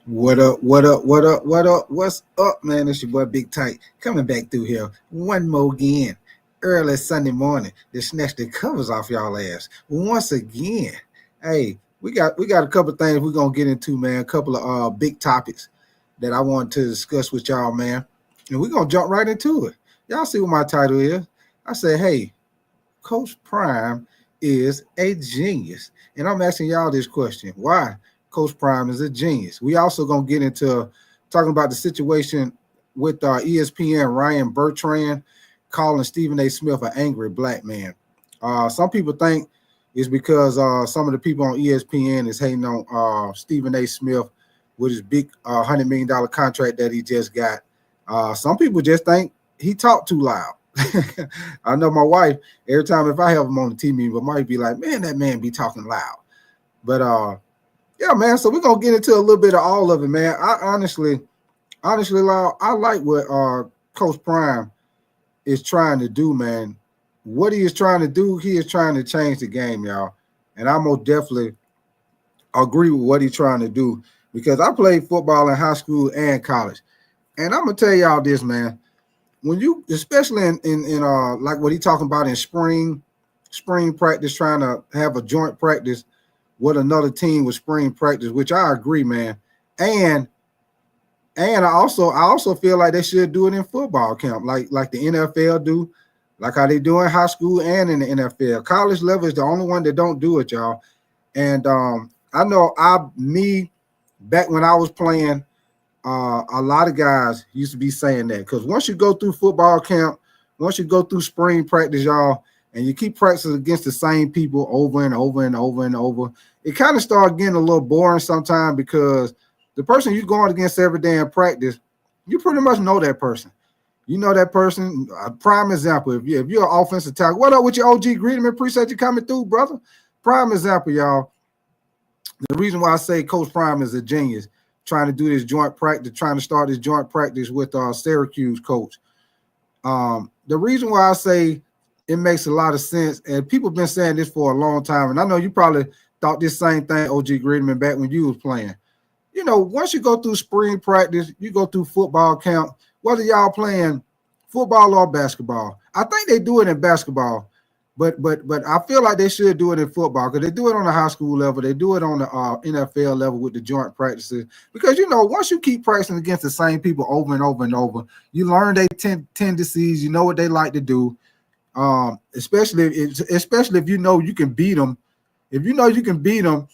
What up, what up, what up, what up, what's up, man? It's your boy Big Tight coming back through here one more again. Early Sunday morning to snatch the covers off y'all ass. Once again. Hey, we got a couple things we're gonna get into, man. A couple of big topics that I want to discuss with y'all, man. And we're gonna jump right into it. Y'all see what my title is. I said, hey, Coach Prime is a genius. And I'm asking y'all this question. Why Coach Prime is a genius? We also going to get into talking about the situation with ESPN Ryan Bertrand calling Stephen A. Smith an angry black man. Some people think it's because some of the people on ESPN is hating on Stephen A. Smith with his big $100 million contract that he just got. Some people just think he talked too loud. I know my wife, every time if I have him on the TV, but might be like, man, that man be talking loud. But yeah, man. So we're gonna get into a little bit of all of it, man. I honestly, Lyle, I like what Coach Prime is trying to do, man. What he is trying to do, he is trying to change the game, y'all. And I most definitely agree with what he's trying to do because I played football in high school and college. And I'm gonna tell y'all this, man. When you, especially in like what he talking about in spring practice, trying to have a joint practice with another team with spring practice, which I agree, man. And I also feel like they should do it in football camp, like the NFL do, like how they do in high school and in the NFL. College level is the only one that don't do it, y'all. And I know back when I was playing. A lot of guys used to be saying that because once you go through football camp, once you go through spring practice, y'all, and you keep practicing against the same people over and over and over and over, it kind of starts getting a little boring sometimes because the person you're going against every day in practice, you pretty much know that person. You know that person. A prime example, if you're an offensive tackle, what up with your OG greeting? Appreciate you coming through, brother. Prime example, y'all. The reason why I say Coach Prime is a genius, trying to do this joint practice, trying to start this joint practice with our Syracuse coach. The reason why I say it makes a lot of sense, and people have been saying this for a long time, and I know you probably thought this same thing, OG Greedman, back when you was playing. You know, once you go through spring practice, you go through football camp, whether y'all playing football or basketball. I think they do it in basketball, but I feel like they should do it in football because they do it on the high school level. They do it on the NFL level with the joint practices. Because, you know, once you keep practicing against the same people over and over and over, you learn their tendencies. You know what they like to do, especially if you know you can beat them. If you know you can beat them,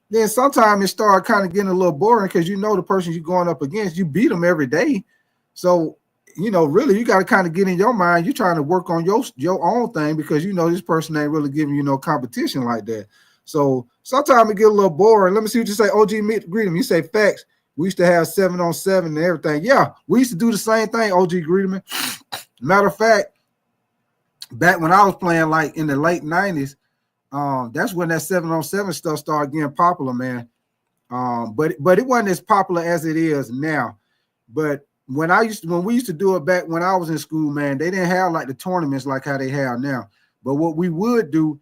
then sometimes it starts kind of getting a little boring because you know the person you're going up against, you beat them every day. So, you know, really, you got to kind of get in your mind. You're trying to work on your own thing because you know this person ain't really giving you no competition like that. So sometimes it get a little boring. Let me see what you say. OG Greeting. You say facts. We used to have 7-on-7 and everything. Yeah, we used to do the same thing, OG Greeting. Matter of fact, back when I was playing like in the late 90s, that's when that 7-on-7 stuff started getting popular, man. But it wasn't as popular as it is now. But when we used to do it back when I was in school, man, they didn't have like the tournaments like how they have now. But what we would do,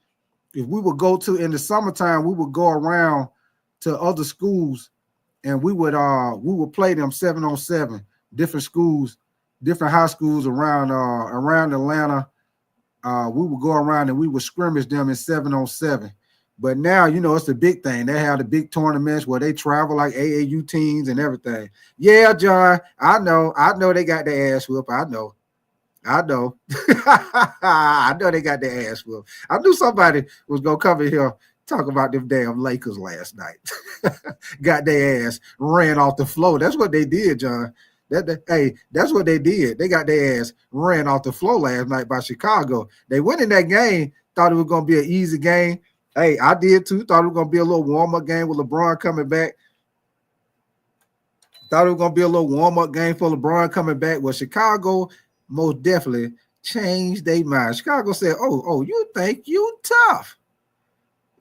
if we would go to in the summertime, we would go around to other schools and we would play them 7-on-7, different schools, different high schools around Atlanta. We would go around and we would scrimmage them in 7-on-7. But now, you know, it's a big thing. They have the big tournaments where they travel like AAU teams and everything. Yeah, John, I know they got their ass whooped. I know. I know they got their ass whooped. I knew somebody was going to come in here talk about them damn Lakers last night. Got their ass ran off the floor. That's what they did, John. That's what they did. They got their ass ran off the floor last night by Chicago. They went in that game, thought it was going to be an easy game. Hey, I did too. Thought it was going to be a little warm-up game with LeBron coming back. Thought it was going to be a little warm-up game for LeBron coming back. Well, Chicago most definitely changed their mind. Chicago said, oh, you think you tough.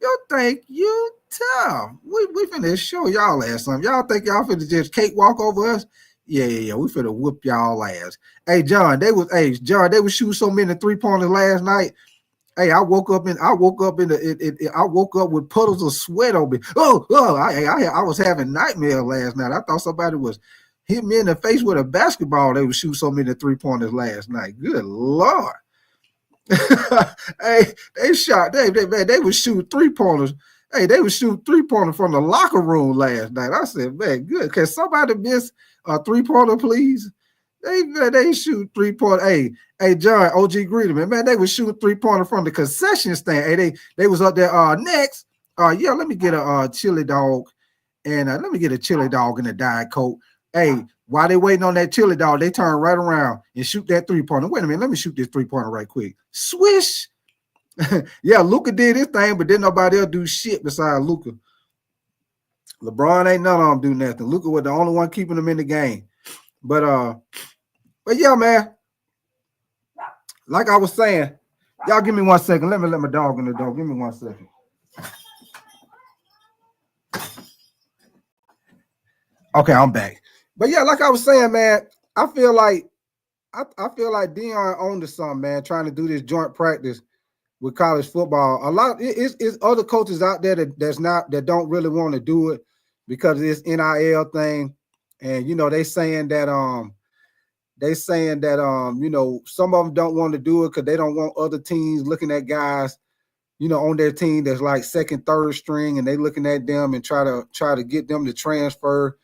You think you tough. We finna show y'all ass something. Y'all think y'all finna just cakewalk over us? Yeah. We finna whoop y'all ass. Hey, John, they was shooting so many three-pointers last night. Hey, I woke up with puddles of sweat on me. I was having nightmares last night. I thought somebody was hitting me in the face with a basketball. They would shoot so many 3-pointers last night. Good Lord. Hey, they would shoot 3-pointers. Hey, they would shoot 3-pointers from the locker room last night. I said, man, good. Can somebody miss a 3-pointer, please? They shoot 3-point. Hey, John, OG Greeter, man, they would shoot 3-pointer from the concession stand. Hey, they was up there. Next, yeah, let me get a chili dog, and let me get a chili dog in a Diet Coke. Hey, while they waiting on that chili dog, they turn right around and shoot that 3-pointer. Wait a minute, let me shoot this 3-pointer right quick. Swish. Yeah, Luka did his thing, but didn't nobody else do shit besides Luka. LeBron ain't none of them do nothing. Luka was the only one keeping them in the game. But yeah, man. Like I was saying, y'all give me 1 second. Let me let my dog in the door. Give me 1 second. Okay, I'm back. But yeah, like I was saying, man, I feel like Deion owned to something, man, trying to do this joint practice with college football. A lot it's other coaches out there that don't really want to do it because of this NIL thing. And they saying that some of them don't want to do it because they don't want other teams looking at guys, on their team that's like second, third string, and they looking at them and try to get them to transfer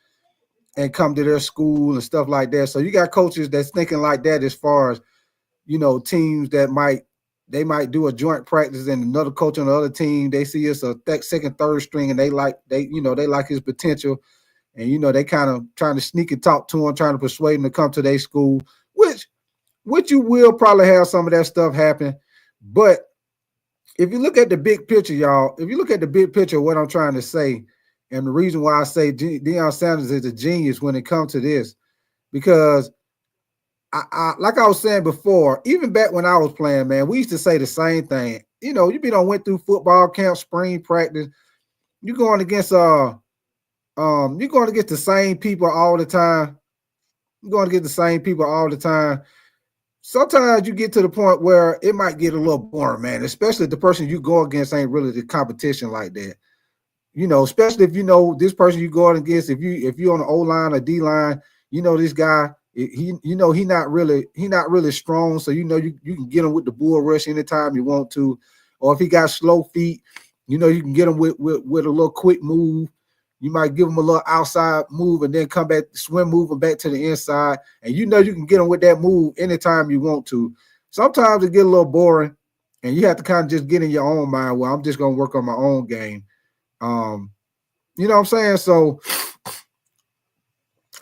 and come to their school and stuff like that. So you got coaches that's thinking like that as far as, teams that might do a joint practice and another coach on the other team, they see it's a second, third string and they like his potential. And, they kind of trying to sneak and talk to him, trying to persuade him to come to their school, which you will probably have some of that stuff happen. But if you look at the big picture, y'all, if you look at the big picture of what I'm trying to say, and the reason why I say Deion Sanders is a genius when it comes to this, because I like I was saying before, even back when I was playing, man, we used to say the same thing. You went through football camp, spring practice, you're going against the same people all the time. You're going to get the same people all the time. Sometimes you get to the point where it might get a little boring, man, especially if the person you go against ain't really the competition like that. Especially if this person you going against, if you're on the O line or D line, this guy, he not really strong. So you can get him with the bull rush anytime you want to. Or if he got slow feet, you can get him with a little quick move. You might give him a little outside move and then come back, swim moving back to the inside. And you can get him with that move anytime you want to. Sometimes it get a little boring and you have to kind of just get in your own mind. Well, I'm just going to work on my own game. You know what I'm saying? So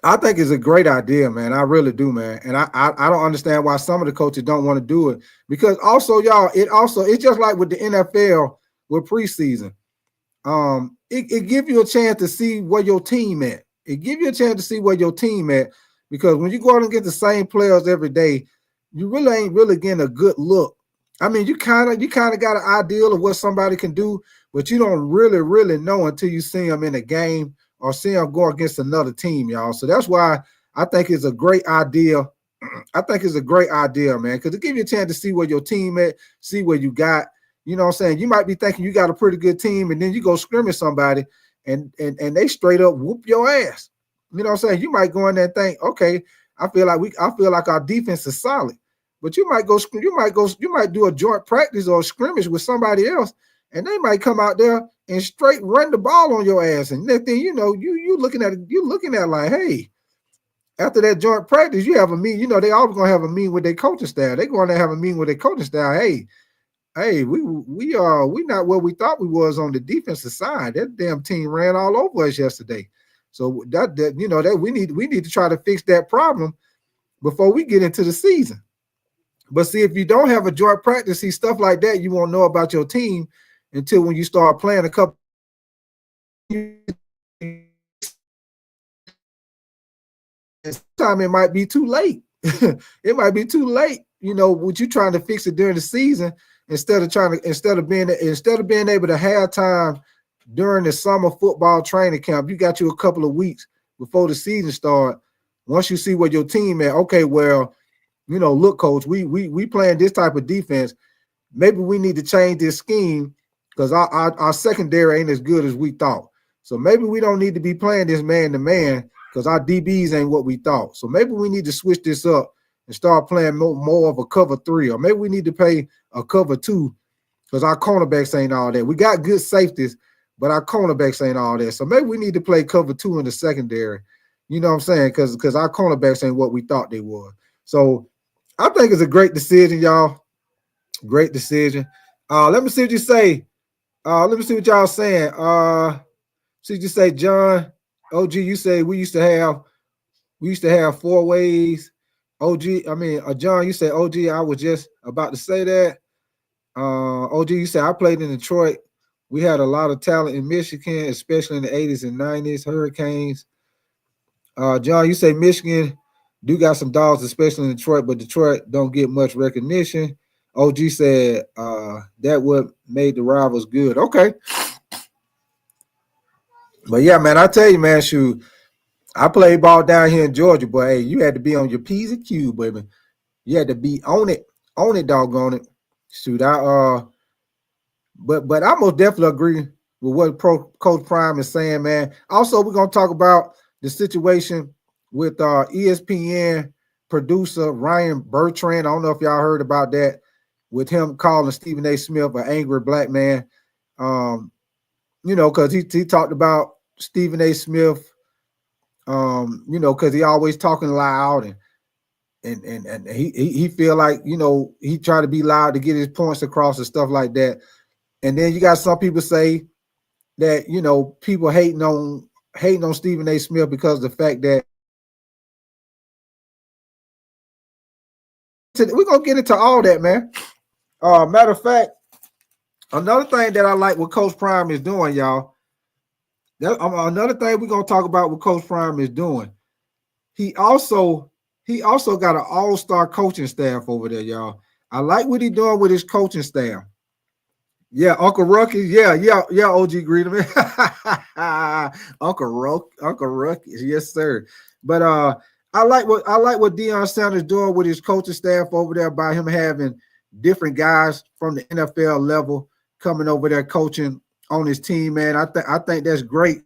I think it's a great idea, man. I really do, man. And I don't understand why some of the coaches don't want to do it. Because also, y'all, it's just like with the NFL with preseason. It gives you a chance to see where your team at. Because when you go out and get the same players every day, you really ain't really getting a good look. I mean, you kind of got an idea of what somebody can do, but you don't really know until you see them in a game or see them go against another team, y'all. So that's why I think it's a great idea. I think it's a great idea, man, because it gives you a chance to see where your team at, see where you got. You know what I'm saying? You might be thinking you got a pretty good team, and then you go scrimmage somebody, and they straight up whoop your ass. You know what I'm saying? You might go in there and think, okay, I feel like our defense is solid. But you might do a joint practice or a scrimmage with somebody else, and they might come out there and straight run the ball on your ass. And next thing you know, you looking at like, hey, after that joint practice, you have a meeting. They always gonna have a meeting with their coaching staff. They're going to have a meeting with their coaching staff. Hey, we not where we thought we was on the defensive side. That damn team ran all over us yesterday. So that we need to try to fix that problem before we get into the season. But see, if you don't have a joint practice, see stuff like that, you won't know about your team until when you start playing a couple. Sometimes it might be too late. It might be too late. What you trying to fix it during the season instead of being able to have time during the summer football training camp. You got you a couple of weeks before the season start. Once you see where your team at, okay, well, look, coach, we playing this type of defense. maybe we need to change this scheme because our secondary ain't as good as we thought. So maybe we don't need to be playing this man-to-man because our DBs ain't what we thought. So maybe we need to switch this up and start playing more of a cover 3, or maybe we need to play a cover 2 because our cornerbacks ain't all that. We got good safeties, but our cornerbacks ain't all that. So maybe we need to play cover 2 in the secondary. You know what I'm saying? Because our cornerbacks ain't what we thought they were. So I think it's a great decision, y'all. Great decision. Let me see what you say. Let me see what y'all saying. See what you say, John. OG, you say we used to have 4 ways. John, you say OG. I was just about to say that. OG, you say I played in Detroit. We had a lot of talent in Michigan, especially in the 80s and 90s, Hurricanes. John, you say Michigan do got some dogs, especially in Detroit, but Detroit don't get much recognition. OG said that what made the rivals good. Okay. But yeah, man, I tell you, man, shoot, I played ball down here in Georgia, but hey, you had to be on your P's and Q's, baby. You had to be on it, doggone it. Shoot, but I most definitely agree with what Coach Prime is saying, man. Also, we're gonna talk about the situation with ESPN producer Ryan Bertrand. I don't know if y'all heard about that, with him calling Stephen A. Smith an angry black man. Because he talked about Stephen A. Smith, because he always talking loud and he feel like, he try to be loud to get his points across and stuff like that. And then you got some people say that, people hating on Stephen A. Smith because of the fact that we're gonna get into all that, man. Matter of fact, another thing that I like what Coach Prime is doing, y'all. Another thing we're gonna talk about what Coach Prime is doing. He also got an all-star coaching staff over there, y'all. I like what he's doing with his coaching staff. Yeah, Uncle Ruckus. Yeah, OG Greeterman. Uncle Ruckus. Yes, sir. But I like what Deion Sanders doing with his coaching staff over there by him having different guys from the NFL level coming over there coaching on his team, man. I think that's great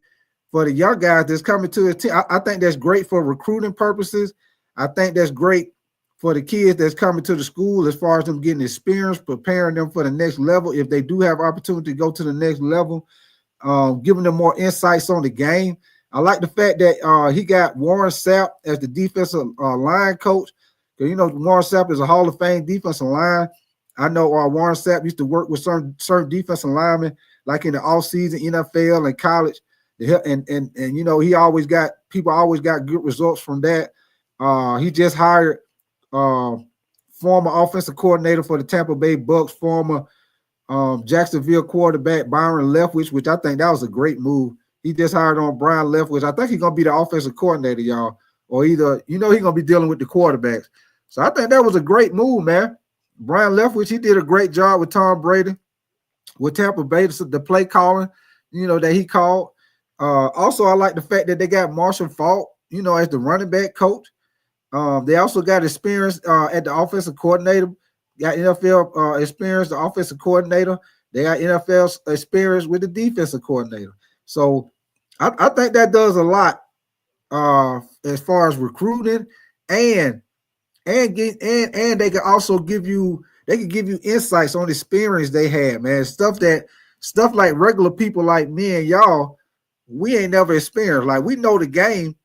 for the young guys that's coming to his team. I think that's great for recruiting purposes. I think that's great for the kids that's coming to the school as far as them getting experience, preparing them for the next level. If they do have opportunity to go to the next level, giving them more insights on the game. I like the fact that he got Warren Sapp as the defensive line coach. Because, Warren Sapp is a Hall of Fame defensive line. I know Warren Sapp used to work with certain defensive linemen, like in the offseason, NFL, and college. And he always got good results from that. He just hired former offensive coordinator for the Tampa Bay Bucks, former Jacksonville quarterback Byron Leftwich, which I think that was a great move. He just hired on Brian Leftwich. I think he's gonna be the offensive coordinator, y'all, or either he's gonna be dealing with the quarterbacks. So I think that was a great move, man. Brian Leftwich, he did a great job with Tom Brady, with Tampa Bay, the play calling, that he called. Also, I like the fact that they got Marshall Faulk, as the running back coach. They also got experience at the offensive coordinator, got NFL experience, the offensive coordinator. They got NFL experience with the defensive coordinator. So I think that does a lot as far as recruiting, and they can also give you insights on the experience they had, man. Stuff like regular people like me and y'all, we ain't never experienced. Like, we know the game,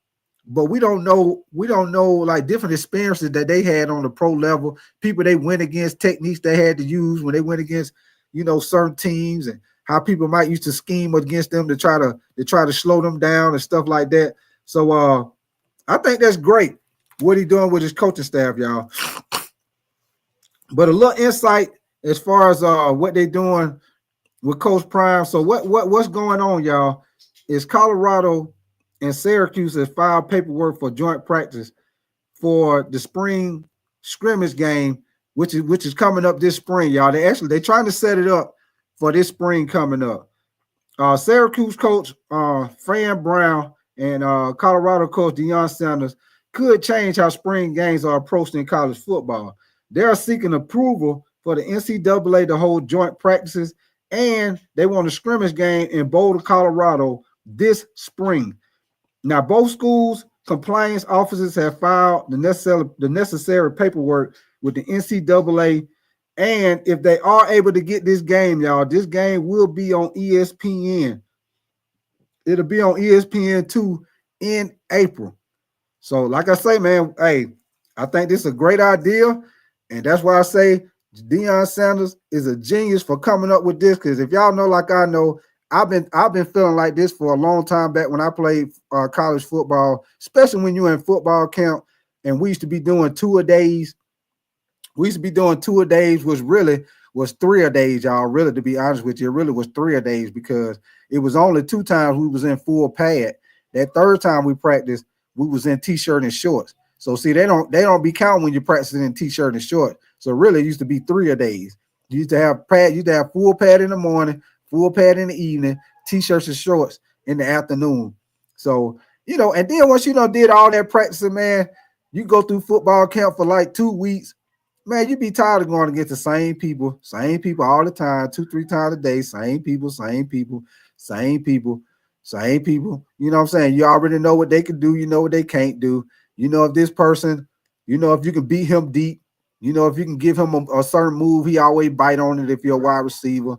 but we don't know like different experiences that they had on the pro level, people they went against, techniques they had to use when they went against, certain teams, and how people might used to scheme against them to try to slow them down and stuff like that. So I think that's great what he's doing with his coaching staff, y'all. But a little insight as far as what they're doing with Coach Prime. So what's going on, y'all, is Colorado and Syracuse has filed paperwork for joint practice for the spring scrimmage game, which is coming up this spring, y'all. They're trying to set it up for this spring coming up. Syracuse coach Fran Brown and Colorado coach Dion Sanders could change how spring games are approached in college football. They are seeking approval for the NCAA to hold joint practices, and they want a scrimmage game in Boulder, Colorado this spring. Now, both schools' compliance officers have filed the necessary paperwork with the NCAA. And if they are able to get this game, y'all, this game will be on ESPN. It'll be on ESPN2 in April. So, like I say, man, hey, I think this is a great idea. And that's why I say Deion Sanders is a genius for coming up with this. Because if y'all know, like I know, I've been feeling like this for a long time back when I played college football, especially when you're in football camp. And we used to be doing 2-a-days. We used to be doing 2-a-days, which really was 3-a-days, y'all. Really, to be honest with you, it really was 3-a-days because it was only 2 times we was in full pad. That third time we practiced, we was in t-shirt and shorts. So see, they don't be counting when you're practicing in t-shirt and shorts. So really, it used to be 3-a-days. You used to have full pad in the morning, full pad in the evening, t-shirts and shorts in the afternoon. So, and then once did all that practicing, man, you go through football camp for like 2 weeks. Man, you'd be tired of going against the same people all the time, 2-3 times a day, same people. You know what I'm saying? You already know what they can do. You know what they can't do. You know if this person, if you can beat him deep, if you can give him a certain move, he always bite on it if you're a wide receiver.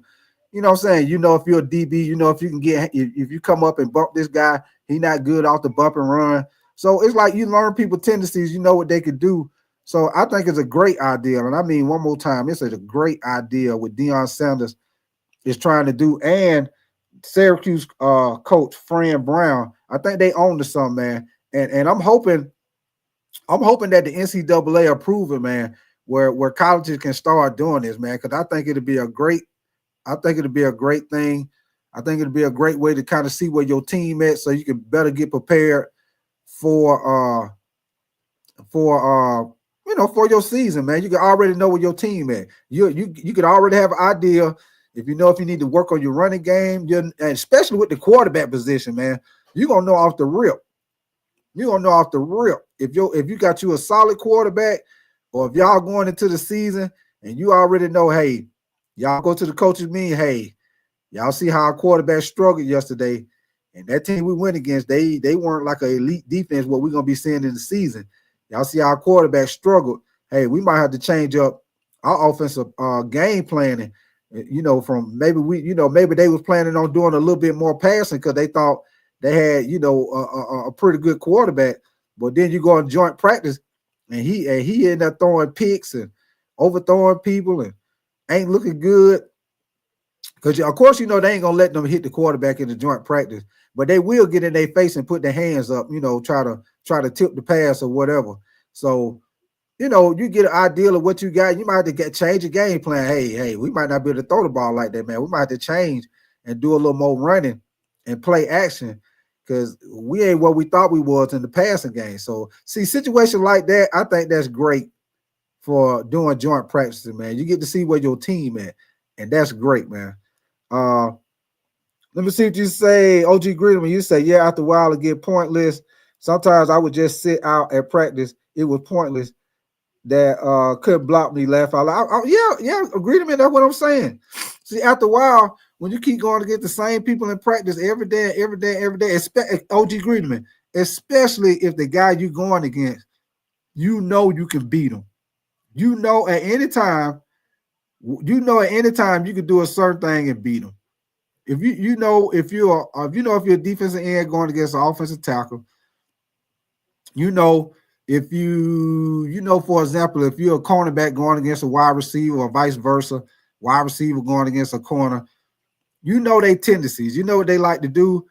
You know what I'm saying? If you're a DB, if you can if you come up and bump this guy, he not good off the bump and run. So it's like you learn people's tendencies, you know what they could do. So I think it's a great idea. And I mean, one more time, it's a great idea what Deion Sanders is trying to do. And Syracuse coach Fran Brown, I think they own to something, man. And I'm hoping that the NCAA approve it, man, where colleges can start doing this, man, because I think it'll be a great thing. I think it'll be a great way to kind of see where your team at, so you can better get prepared for your season, man. You can already know where your team at. You could already have an idea if you need to work on your running game, and especially with the quarterback position, man. You're gonna know off the rip. If you got you a solid quarterback, or if y'all going into the season and you already know, hey, y'all go to the coaches meeting, hey, y'all see how our quarterback struggled yesterday, and that team we went against, they weren't like an elite defense what we're gonna be seeing in the season. Y'all see our quarterback struggled. Hey, we might have to change up our offensive game planning. From maybe they was planning on doing a little bit more passing because they thought they had a pretty good quarterback. But then you go in joint practice and he ended up throwing picks and overthrowing people and ain't looking good. Because of course they ain't gonna let them hit the quarterback in the joint practice, but they will get in their face and put their hands up, try to tip the pass or whatever. So you get an idea of what you got. You might have to change your game plan. Hey, we might not be able to throw the ball like that, man. We might have to change and do a little more running and play action because we ain't what we thought we was in the passing game. So see, situations like that, I think that's great for doing joint practices, man. You get to see where your team at, and that's great, man. Let me see what you say, OG Gridman. You say, yeah, after a while it get pointless. Sometimes I would just sit out at practice. It was pointless. That could block me, laugh out loud. Yeah, agree to me. That's what I'm saying. See, after a while, when you keep going to get the same people in practice every day, OG Greenman, especially if the guy you're going against, you can beat him. At any time you can do a certain thing and beat him. If if you're a defensive end going against an offensive tackle, if for example, if you're a cornerback going against a wide receiver or vice versa, wide receiver going against a corner, their tendencies, what they like to do.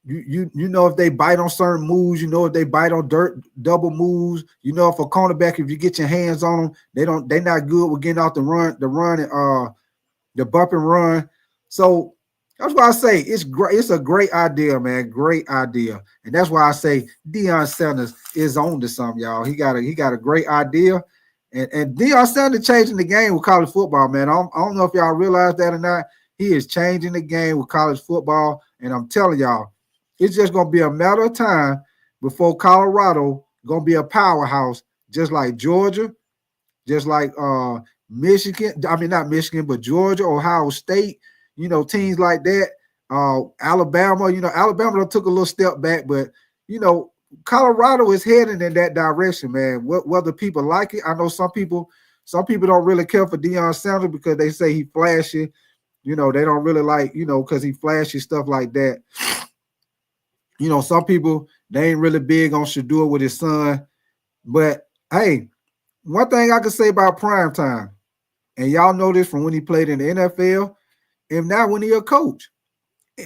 If they bite on certain moves, if they bite on double moves, if a cornerback, if you get your hands on them, they're not good with getting off the run and the bump and run. So that's why I say it's great. It's a great idea, man. Great idea. And that's why I say Deion Sanders is on to something, y'all. He got a great idea. And Deion Sanders changing the game with college football, man. I don't know if y'all realize that or not. He is changing the game with college football. And I'm telling y'all, it's just going to be a matter of time before Colorado going to be a powerhouse, just like Georgia, just like Michigan, I mean not Michigan, but Georgia, Ohio State, teams like that. Alabama, Alabama took a little step back, but Colorado is heading in that direction, man. Whether people like it, I know some people don't really care for Deion Sanders because they say he flashy. They don't really like, because he flashy stuff like that. Some people, they ain't really big on Shador with his son. But hey, one thing I can say about prime time, and y'all know this from when he played in the NFL, and now when he a coach,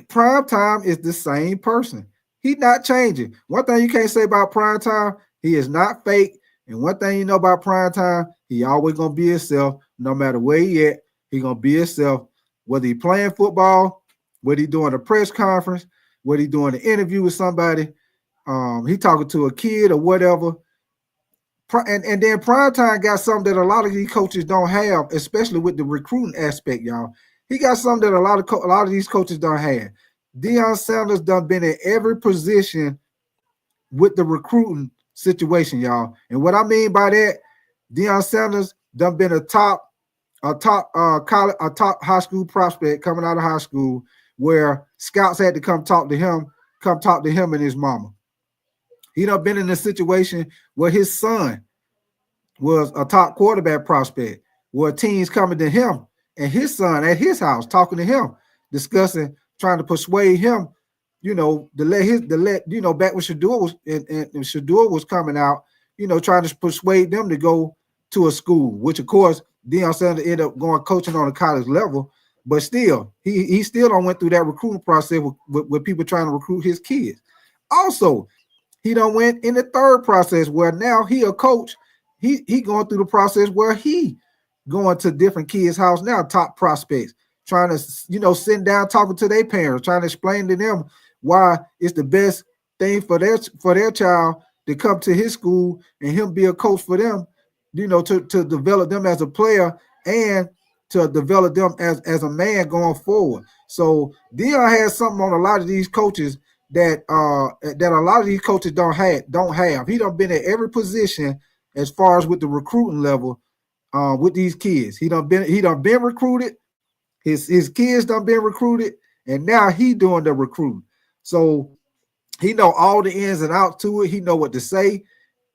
prime time is the same person. He's not changing. One thing you can't say about prime time, he is not fake. And one thing you know about prime time, he always gonna be himself, no matter where he at. He gonna be himself, whether he playing football, whether he doing a press conference, whether he doing an interview with somebody, he talking to a kid or whatever. And then primetime got something that a lot of these coaches don't have, especially with the recruiting aspect, y'all. He got something that a lot of these coaches don't have. Deion Sanders done been in every position with the recruiting situation, y'all. And what I mean by that, Deion Sanders done been a top high school prospect coming out of high school, where scouts had to come talk to him and his mama. He done been in a situation where his son was a top quarterback prospect, where teams coming to him and his son at his house talking to him, discussing, trying to persuade him, to let back when Shador was and Shador was coming out, trying to persuade them to go to a school, which of course Deion Sanders ended up going coaching on a college level, but still he still don't went through that recruiting process with people trying to recruit his kids. Also, he done went in the third process where now he a coach. He going through the process where he going to different kids' house now, top prospects, trying to sitting down talking to their parents, trying to explain to them why it's the best thing for their child to come to his school and him be a coach for them, to develop them as a player and to develop them as a man going forward. So Dion has something on a lot of these coaches that a lot of these coaches don't have. He done been at every position as far as with the recruiting level with these kids. He done been recruited. His kids done been recruited, and now he doing the recruiting. So he know all the ins and outs to it. He know what to say.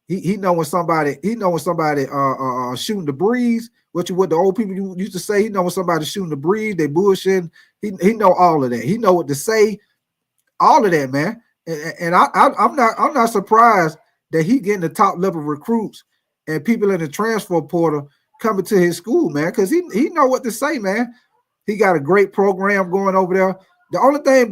He know when somebody shooting the breeze. What the old people used to say. He know when somebody shooting the breeze. They bullshitting. He know all of that. He know what to say. All of that, man. And I'm not surprised that he getting the top level recruits and people in the transfer portal coming to his school, man, because he know what to say, man. He got a great program going over there. The only thing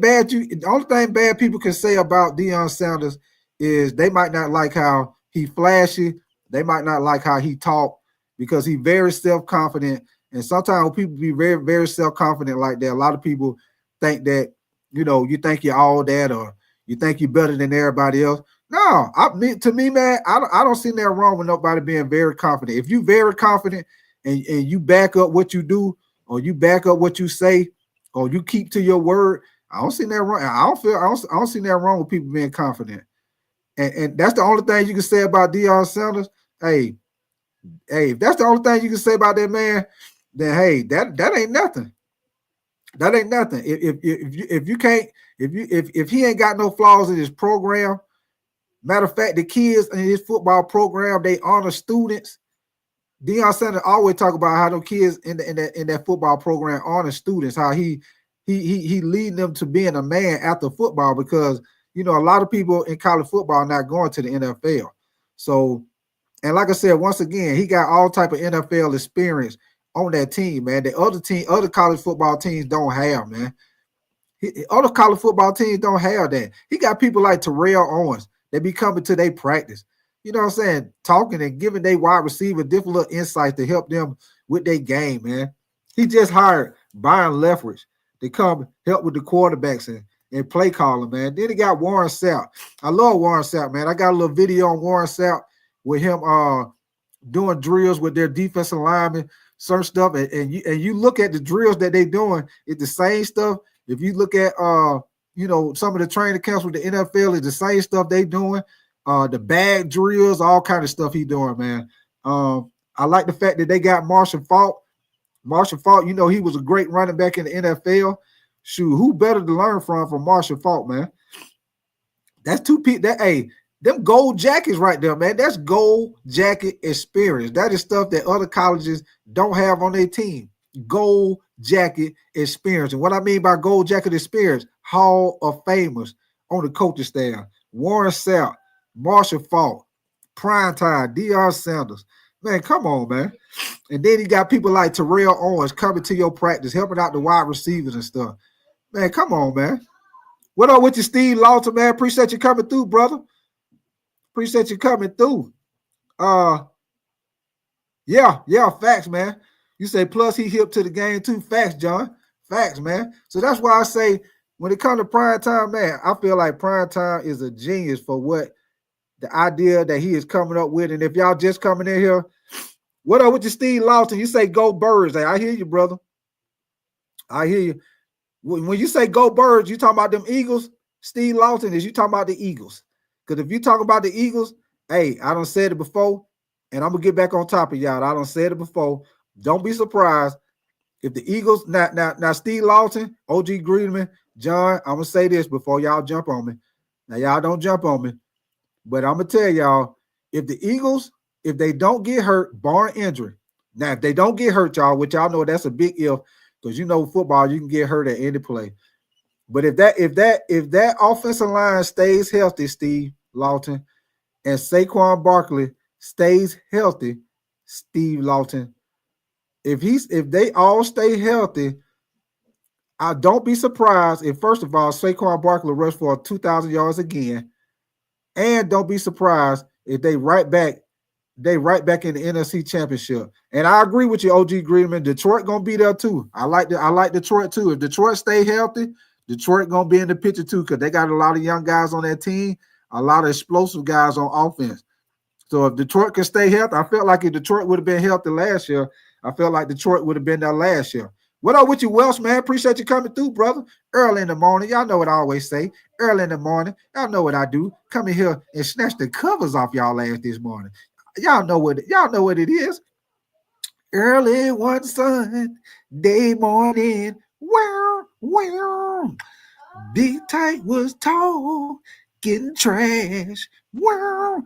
bad people can say about Deion Sanders is they might not like how he flashy. They might not like how he talk, because he very self-confident. And sometimes when people be very, very self-confident like that, a lot of people think that, you think you're all that, or you think you're better than everybody else. No, to me, man, I don't see that wrong with nobody being very confident. If you're very confident and you back up what you do, or you back up what you say, or you keep to your word, I don't see that wrong. I don't see that wrong with people being confident. And that's the only thing you can say about Deion Sanders. Hey, if that's the only thing you can say about that man, then hey, that ain't nothing. That ain't nothing. If he ain't got no flaws in his program. Matter of fact, the kids in his football program, they honor students. Deion Sanders always talk about how those kids in that football program honor students, how he leading them to being a man after football, because a lot of people in college football are not going to the NFL. So, and like I said, once again, he got all type of NFL experience on that team, man. The other college football teams don't have, man. Other college football teams don't have that. He got people like Terrell Owens. They be coming to their practice, you know what I'm saying, talking and giving their wide receiver different little insights to help them with their game, man. He just hired Byron Leftwich to come help with the quarterbacks and play calling, man. Then he got Warren Sapp. I love Warren Sapp, man. I got a little video on Warren Sapp with him doing drills with their defensive linemen, certain stuff. And you look at the drills that they doing, it's the same stuff. If you look at some of the training camps with the NFL, is the same stuff they doing. The bag drills, all kind of stuff he doing, man. I like the fact that they got Marshall Faulk. Marshall Faulk, you know, he was a great running back in the NFL. Shoot, who better to learn from Marshall Faulk, man? That's two people. Hey, them gold jackets right there, man. That's gold jacket experience. That is stuff that other colleges don't have on their team. Gold jacket experience. And what I mean by gold jacket experience, Hall of Famers on the coaching staff. Warren Sapp, Marshall Faulk, Primetime, Deion Sanders. Man, come on, man. And then you got people like Terrell Owens coming to your practice, helping out the wide receivers and stuff. Man, come on, man. What up with you, Steve Lawton, man? Appreciate you coming through, brother. Appreciate you coming through. Yeah, facts, man. You say plus he hip to the game too. Facts, John. Facts, man. So that's why I say when it comes to prime time, man, I feel like prime time is a genius for what the idea that he is coming up with. And if y'all just coming in here, what up with you, Steve Lawton? You say go Birds. Hey, I hear you, brother. I hear you. When you say go Birds, you talking about them Eagles? Steve Lawton, is you talking about the Eagles? Because if you talk about the Eagles, hey, I done said it before, and I'm going to get back on top of y'all. I done said it before. Don't be surprised if the Eagles, now Steve Lawton, OG Greenman, John, I'm going to say this before y'all jump on me. Now, y'all don't jump on me, but I'm going to tell y'all, if the Eagles, if they don't get hurt, barring injury, now, if they don't get hurt, y'all, which y'all know that's a big if, because you know football, you can get hurt at any play. But if that offensive line stays healthy, Steve Lawton, and Saquon Barkley stays healthy, Steve Lawton, if they all stay healthy, I don't be surprised if, first of all, Saquon Barkley rush for 2,000 yards again, and don't be surprised if they right back in the NFC Championship. And I agree with you, OG Greenman. Detroit gonna be there too. I like Detroit too. If Detroit stay healthy, Detroit gonna be in the picture too, because they got a lot of young guys on that team, a lot of explosive guys on offense. So if Detroit can stay healthy, I felt like if Detroit would have been healthy last year, I felt like Detroit would have been there last year. What up with you, Welsh, man? Appreciate you coming through, brother. Early in the morning. Y'all know what I always say. Early in the morning. Y'all know what I do. Come in here and snatch the covers off y'all ass this morning. Y'all know what it is. Early one Sunday morning. Wow. Big Tight was tall, getting trash. Wow.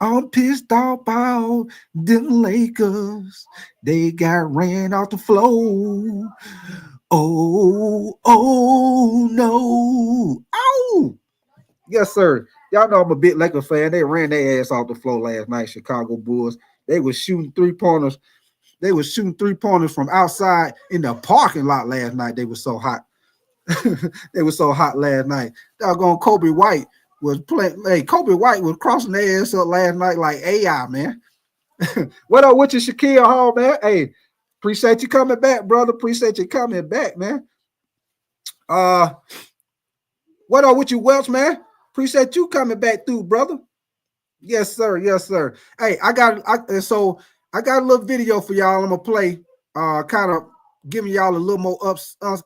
I'm pissed off about them Lakers. They got ran off the floor. Oh no. Oh. Yes, sir. Y'all know I'm a big Lakers fan. They ran their ass off the floor last night, Chicago Bulls. They were shooting three-pointers. They were shooting three-pointers from outside in the parking lot last night. They were so hot. They were so hot last night. Doggone Kobe White was playing. Hey, Kobe White was crossing their ass up last night like AI, man. What up with you, Shaquille Hall, man? Hey, appreciate you coming back, brother. Appreciate you coming back, man. What up with you, Welch, man? Appreciate you coming back through, brother. Yes, sir. Yes, sir. Hey, I got a little video for y'all. I'm gonna play, kind of giving y'all a little more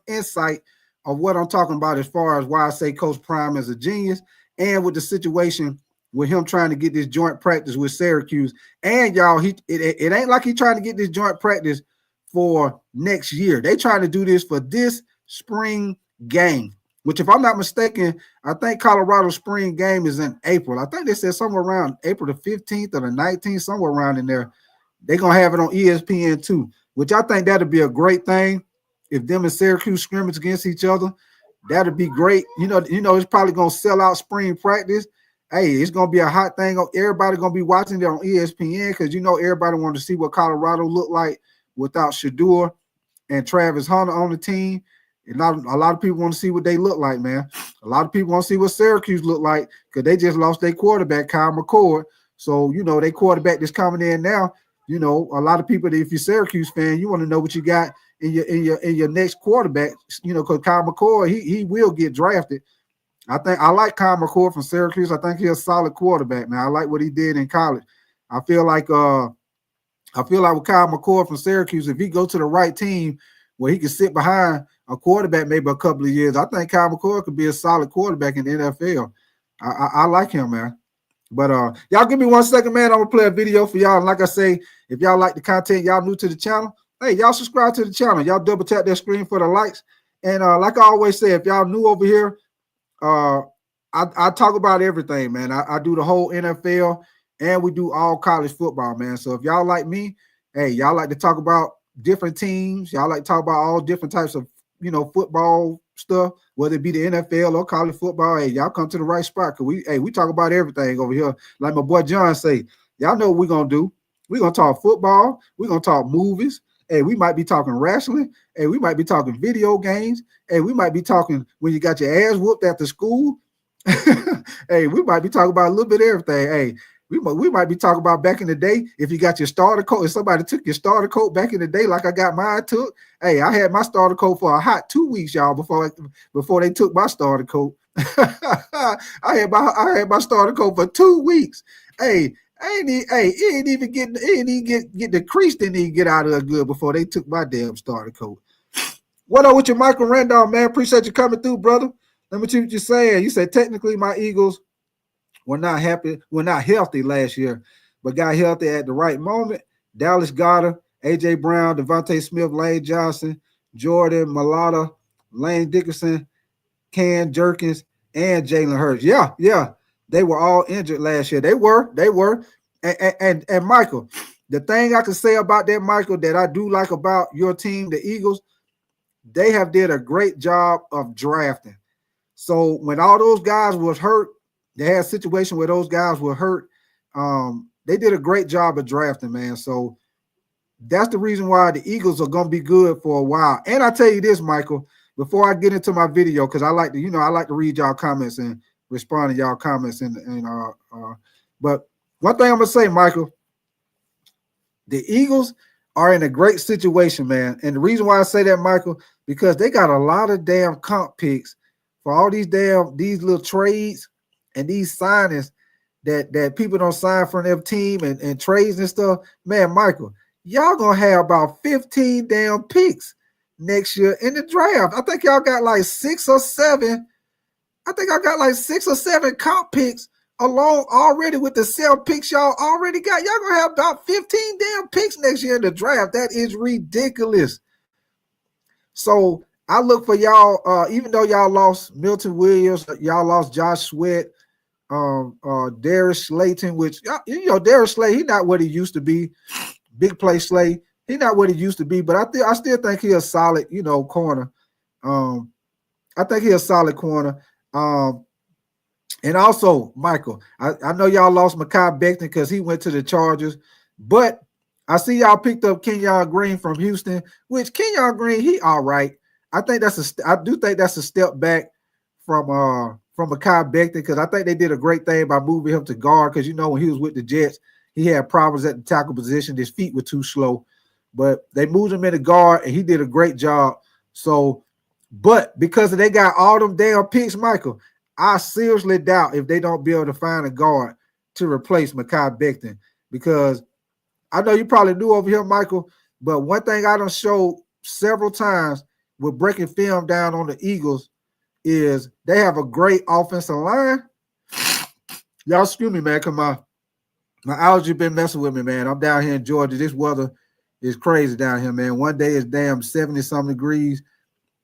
insight of what I'm talking about as far as why I say Coach Prime is a genius, and with the situation with him trying to get this joint practice with Syracuse. And y'all, it ain't like he trying to get this joint practice for next year. They trying to do this for this spring game, which, if I'm not mistaken, I think Colorado's spring game is in April. I think they said somewhere around April the 15th or the 19th, somewhere around in there. They're going to have it on ESPN too, which I think that'd be a great thing. If them and Syracuse scrimmage against each other, that'd be great. You know, it's probably going to sell out spring practice. Hey, it's going to be a hot thing. Everybody going to be watching it on ESPN because, everybody wanted to see what Colorado looked like without Shador and Travis Hunter on the team. And a lot of people want to see what they look like, man. A lot of people want to see what Syracuse look like because they just lost their quarterback, Kyle McCord. So, their quarterback that's coming in now, a lot of people, if you're a Syracuse fan, you want to know what you got in your next quarterback, because Kyle McCord, he will get drafted. I like Kyle McCord from Syracuse. I think he's a solid quarterback, man. I like what he did in college. I feel like with Kyle McCord from Syracuse, if he go to the right team where he can sit behind a quarterback maybe a couple of years, I think Kyle McCord could be a solid quarterback in the NFL. I like him, man. But y'all give me 1 second, man. I'm gonna play a video for y'all. And like I say, if y'all like the content, y'all new to the channel, hey, y'all subscribe to the channel. Y'all double tap that screen for the likes. And like I always say, if y'all new over here, I talk about everything, man. I do the whole NFL and we do all college football, man. So if y'all like me, hey, y'all like to talk about different teams. Y'all like to talk about all different types of, football stuff, whether it be the NFL or college football. Hey, y'all come to the right spot because we talk about everything over here. Like my boy John say, y'all know what we're gonna do. We're gonna talk football. We're gonna talk movies. Hey, we might be talking wrestling. Hey, we might be talking video games. Hey, we might be talking when you got your ass whooped after school. Hey, we might be talking about a little bit of everything. Hey, we might be talking about back in the day, if you got your starter coat, if somebody took your starter coat back in the day, like I got mine took. Hey, I had my starter coat for a hot 2 weeks, y'all, before they took my starter coat. I had my starter coat for 2 weeks. Hey, it ain't even get the crease didn't even get out of it good before they took my damn starter coat. What up with your Michael Randolph, man? Appreciate you coming through, brother. Let me see what you're saying. You said technically my Eagles were not healthy last year, but got healthy at the right moment. Dallas Goedert, A.J. Brown, Devontae Smith, Lane Johnson, Jordan Mailata, Lane Dickerson, Cam Jerkins, and Jalen Hurts. Yeah. They were all injured last year. They were. And Michael, the thing I can say about that, Michael, that I do like about your team, the Eagles, they have did a great job of drafting. So when all those guys was hurt, they had a situation where those guys were hurt. They did a great job of drafting, man. So that's the reason why the Eagles are going to be good for a while. And I tell you this, Michael, before I get into my video, because I like to read y'all comments and respond to y'all comments. But one thing I'm going to say, Michael, the Eagles are in a great situation, man. And the reason why I say that, Michael, because they got a lot of damn comp picks for all these little trades and these signings that people don't sign for their team and trades and stuff. Man, Michael, y'all gonna have about 15 damn picks next year in the draft. I think y'all got like 6 or 7. I think I got like 6 or 7 comp picks along already with the sell picks y'all already got. Y'all gonna have about 15 damn picks next year in the draft. That is ridiculous. So I look for y'all, even though y'all lost Milton Williams, y'all lost Josh Sweat, Darius Slayton, which, Darius Slay, he's not what he used to be. Big play Slay, he's not what he used to be, but I still think he's a solid, corner. I think he's a solid corner. And also, Michael, I know y'all lost Mekhi Becton because he went to the Chargers, but I see y'all picked up Kenyon Green from Houston, which Kenyon Green, he all right. I do think that's a step back from Mekhi Becton, because I think they did a great thing by moving him to guard, because when he was with the Jets, he had problems at the tackle position. His feet were too slow, but they moved him into guard, and he did a great job. So, but because they got all them damn picks, Michael, I seriously doubt if they don't be able to find a guard to replace Mekhi Becton, because I know you probably knew over here, Michael, but one thing I done showed several times with breaking film down on the Eagles is they have a great offensive line. Y'all excuse me, man, because my allergy been messing with me, man. I'm down here in Georgia. This weather is crazy down here, man. One day it's damn 70-something degrees.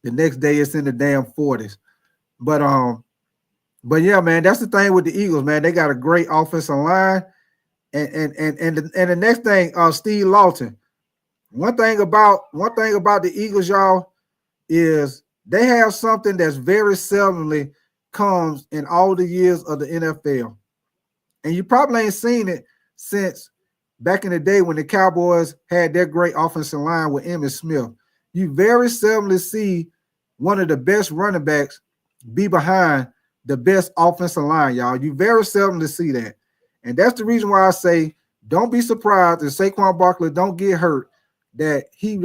The next day it's in the damn 40s. But yeah, man, that's the thing with the Eagles, man. They got a great offensive line. And the next thing, Steve Lawton. One thing about the Eagles, y'all, is they have something that's very seldomly comes in all the years of the NFL. And you probably ain't seen it since back in the day when the Cowboys had their great offensive line with Emmitt Smith. You very seldomly see one of the best running backs be behind the best offensive line, y'all. You very seldomly see that. And that's the reason why I say don't be surprised if Saquon Barkley don't get hurt, that he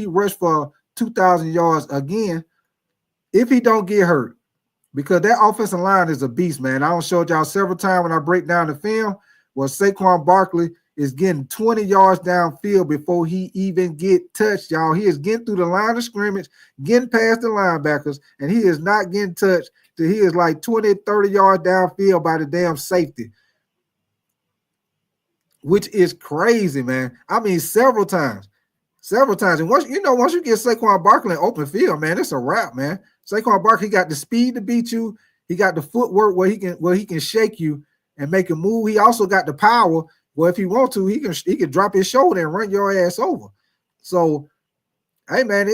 rushed for 2,000 yards again if he don't get hurt, because that offensive line is a beast, man. I don't show y'all several times when I break down the film where Saquon Barkley is getting 20 yards downfield before he even get touched, y'all. He is getting through the line of scrimmage, getting past the linebackers, and he is not getting touched till he is like 20, 30 yards downfield by the damn safety. which is crazy, man. I mean, several times. And once you get Saquon Barkley in open field, man, it's a wrap, man. Saquon Barkley got the speed to beat you. He got the footwork where he can shake you and make a move. He also got the power where if he want to, he can drop his shoulder and run your ass over. So, hey, man,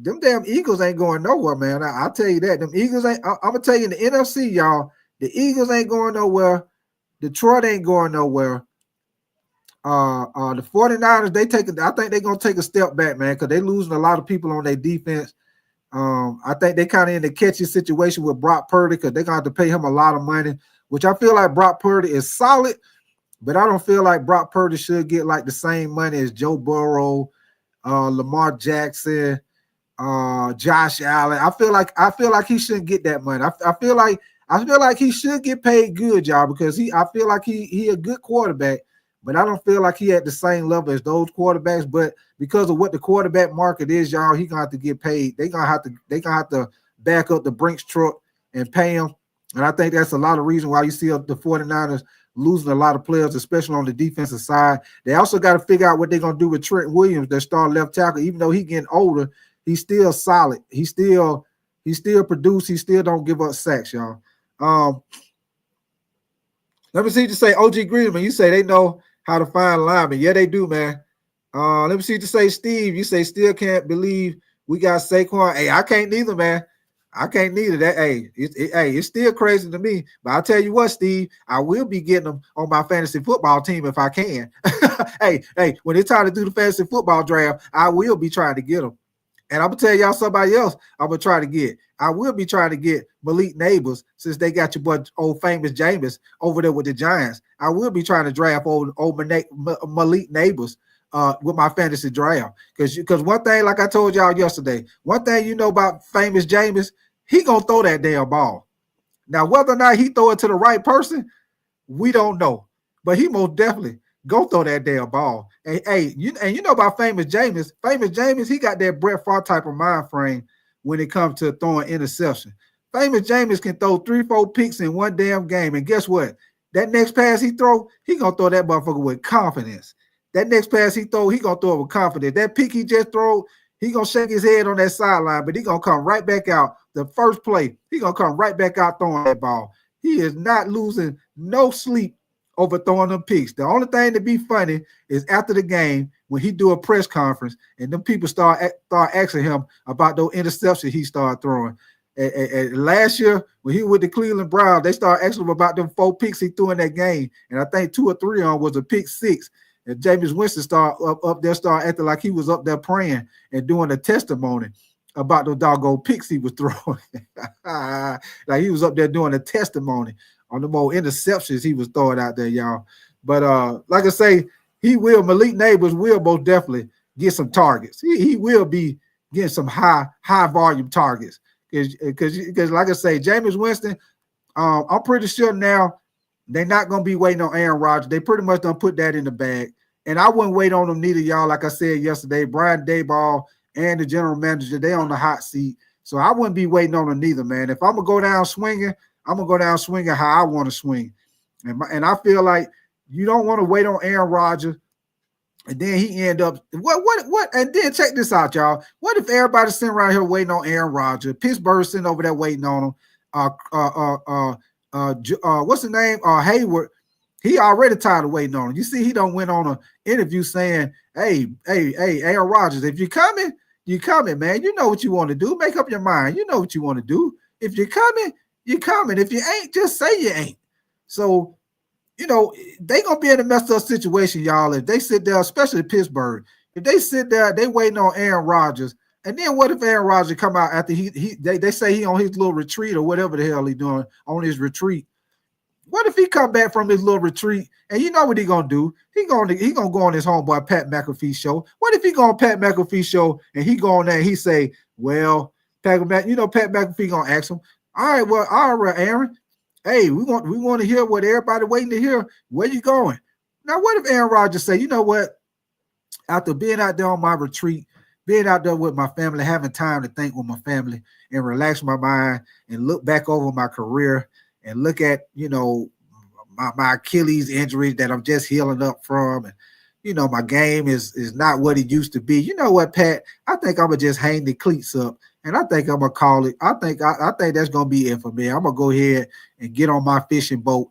them damn Eagles ain't going nowhere, man. I'll tell you that. Them Eagles ain't. I'm gonna tell you in the NFC, y'all. The Eagles ain't going nowhere. Detroit ain't going nowhere. The 49ers, I think they're gonna take a step back, man, because they're losing a lot of people on their defense. I think they kind of in the catchy situation with Brock Purdy because they're gonna have to pay him a lot of money, which I feel like Brock Purdy is solid, but I don't feel like Brock Purdy should get like the same money as Joe Burrow, Lamar Jackson, Josh Allen. I feel like he shouldn't get that money. I feel like he should get paid good, y'all, because I feel like he a good quarterback. But I don't feel like he at the same level as those quarterbacks. But because of what the quarterback market is, y'all, he gonna have to get paid. They gonna have to back up the Brinks truck and pay him. And I think that's a lot of reason why you see the 49ers losing a lot of players, especially on the defensive side. They also got to figure out what they're gonna do with Trent Williams, their star left tackle. Even though he's getting older, he's still solid. He still produce. He still don't give up sacks, y'all. Let me see you say OG Griezmann. You say they know how to find linemen. Yeah, they do, man. Let me see you say Steve. You say still can't believe we got Saquon. Hey, I can't neither, man. I can't neither. That it's still crazy to me. But I'll tell you what, Steve, I will be getting them on my fantasy football team if I can. hey, when it's time to do the fantasy football draft, I will be trying to get them. And I'm gonna tell y'all somebody else I'm gonna try to get. I will be trying to get Malik Neighbors since they got your boy old famous Jameis over there with the Giants. I will be trying to draft old Malik Neighbors with my fantasy draft. Because one thing, like I told y'all yesterday, one thing you know about famous Jameis, he gonna throw that damn ball. Now, whether or not he throw it to the right person, we don't know. But he most definitely go throw that damn ball. And you know about famous Jameis. Famous Jameis, he got that Brett Favre type of mind frame when it comes to throwing interception. Famous Jameis can throw 3-4 picks in one damn game. And guess what? That next pass he throw, he gonna throw that motherfucker with confidence. That next pass he throw, he gonna throw it with confidence. That pick he just throw, he gonna shake his head on that sideline, but he gonna come right back out. The first play, he gonna come right back out throwing that ball. He is not losing no sleep over throwing them picks. The only thing to be funny is after the game when he do a press conference and them people start asking him about those interceptions he started throwing. And last year when he was with the Cleveland Browns, they started asking him about them 4 picks he threw in that game, and I think 2 or 3 on was a pick 6. And Jameis Winston started acting like he was up there praying and doing a testimony about those doggone picks he was throwing. Like he was up there doing a testimony on the more interceptions he was throwing out there, y'all. But like I say, Malik Neighbors will most definitely get some targets. He will be getting some high volume targets. Because like I say, Jameis Winston, I'm pretty sure now they're not going to be waiting on Aaron Rodgers. They pretty much don't put that in the bag. And I wouldn't wait on them neither, y'all. Like I said yesterday, Brian Daboll and the general manager, they on the hot seat. So I wouldn't be waiting on them neither, man. If I'm going to go down swinging, I'm going to go down swinging how I want to swing. And I feel like you don't want to wait on Aaron Rodgers. And then he end up what? And then check this out, y'all. What if everybody's sitting around here waiting on Aaron Rodgers? Pittsburgh sitting over there waiting on him. What's the name? Hayward. He already tired of waiting on him. You see, he don't went on an interview saying, "Hey, Aaron Rodgers, if you're coming, you're coming, man. You know what you want to do. Make up your mind. You know what you want to do. If you're coming, you're coming. If you ain't, just say you ain't." So, you know, they gonna be in a messed up situation, y'all. If they sit there, especially Pittsburgh, if they sit there, they waiting on Aaron Rodgers. And then what if Aaron Rodgers come out after they say he on his little retreat or whatever the hell he doing on his retreat? What if he come back from his little retreat and you know what he gonna do? He gonna go on his homeboy Pat McAfee show. What if he go on Pat McAfee show and he go on there and he say, "Well, Pat McAfee gonna ask him, all right, Aaron. Hey, we want to hear what everybody waiting to hear. Where you going?" Now, what if Aaron Rodgers say, "You know what? After being out there on my retreat, being out there with my family, having time to think with my family and relax my mind and look back over my career and look at, you know, my Achilles injury that I'm just healing up from, and my game is not what it used to be. You know what, Pat? I think I'm gonna just hang the cleats up, and I think I'm gonna call it. I think that's gonna be it for me. I'm gonna go ahead and get on my fishing boat,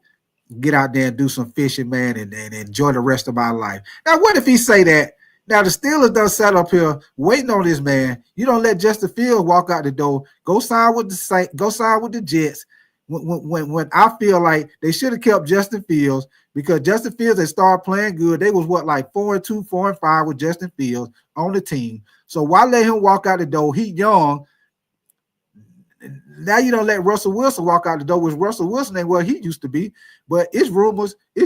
get out there and do some fishing, man, and enjoy the rest of my life. Now, what if he say that? Now the Steelers done sat up here waiting on this man. You don't let Justin Fields walk out the door. Go sign with the Jets. When I feel like they should have kept Justin Fields, because Justin Fields, they started playing good. They was like 4-2, 4-5 with Justin Fields on the team. So why let him walk out the door? He young. Now you don't let Russell Wilson walk out the door, which Russell Wilson ain't what he used to be. But it's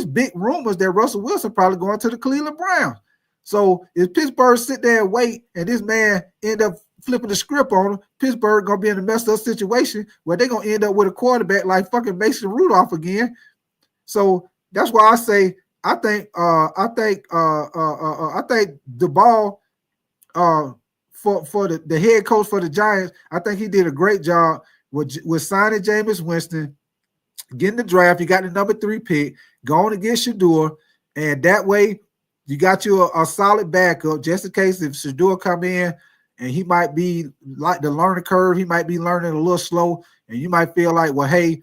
big rumors that Russell Wilson probably going to the Cleveland Browns. So if Pittsburgh sit there and wait, and this man end up flipping the script on him, Pittsburgh gonna be in a messed up situation where they're gonna end up with a quarterback like fucking Mason Rudolph again. So that's why I say I think the ball for the head coach for the Giants, I think he did a great job with signing Jameis Winston, getting the draft. You got the number 3 pick, going against Shador, and that way you got you a solid backup just in case if Shador come in and he might be like the learning curve, he might be learning a little slow, and you might feel like, well, hey,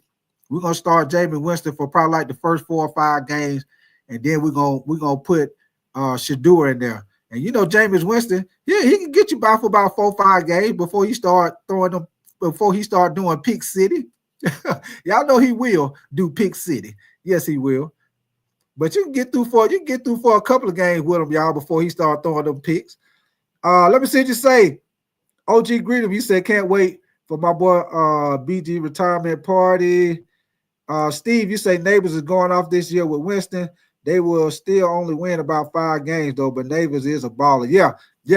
we're gonna start Jameis Winston for probably like the first 4 or 5 games, and then we're gonna put Shador in there. And Jameis Winston, yeah, he can get you by for about 4 or 5 games before he start doing Pick City. Y'all know he will do Pick City. Yes, he will. But you can get through for a couple of games with him, y'all, before he start throwing them picks. Let me see what you say. OG Greedham, you said can't wait for my boy BG retirement party. Steve, you say Neighbors is going off this year with Winston. They will still only win about 5 games, though, but Neighbors is a baller. Yeah,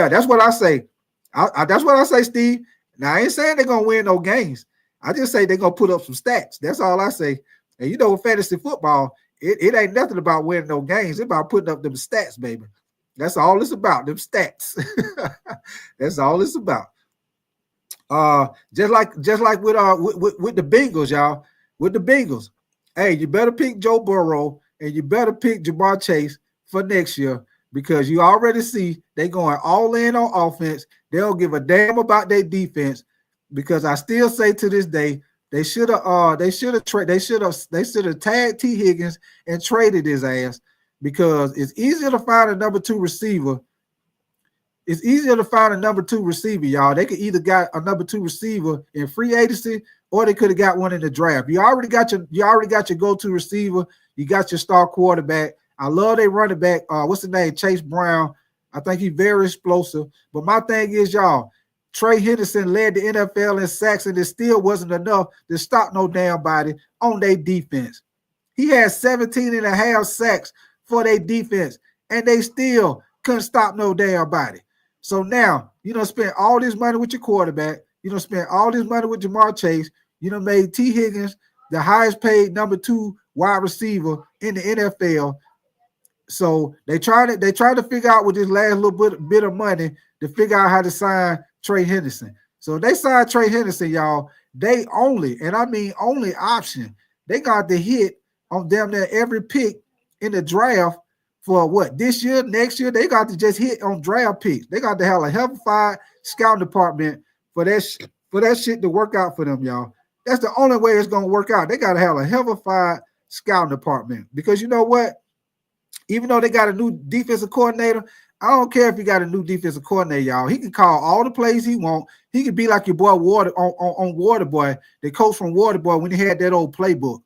that's what I say. That's what I say, Steve. Now, I ain't saying they're going to win no games. I just say they're going to put up some stats. That's all I say. And with fantasy football, it ain't nothing about winning no games. It's about putting up them stats, baby. That's all it's about, them stats. That's all it's about. Just like with the Bengals, y'all. With the Bengals, hey, you better pick Joe Burrow and you better pick Jamar Chase for next year, because you already see they going all in on offense. They don't give a damn about their defense, because I still say to this day they should have tagged T. Higgins and traded his ass, because it's easier to find a number 2 receiver. It's easier to find a number 2 receiver, y'all. They could either got a number 2 receiver in free agency, or they could have got one in the draft. You already got your go-to receiver. You got your star quarterback. I love their running back. What's the name? Chase Brown. I think he's very explosive. But my thing is, y'all, Trey Henderson led the NFL in sacks, and it still wasn't enough to stop no damn body on their defense. He had 17.5 sacks for their defense, and they still couldn't stop no damn body. So now, spend all this money with your quarterback. Spend all this money with Jamar Chase. Made T. Higgins the highest paid number 2 wide receiver in the NFL. So they try to figure out with this last little bit of money to figure out how to sign Trey Henderson. So they signed Trey Henderson, y'all. They only option. They got to hit on damn near every pick in the draft for what, this year, next year. They got to just hit on draft picks. They got to have a hellified scouting department for that shit to work out for them, y'all. That's the only way it's going to work out. They got to have a hellified scouting department, because you know what? Even though they got a new defensive coordinator, I don't care if he got a new defensive coordinator, y'all. He can call all the plays he want. He could be like your boy Water on Waterboy, the coach from Waterboy, when he had that old playbook.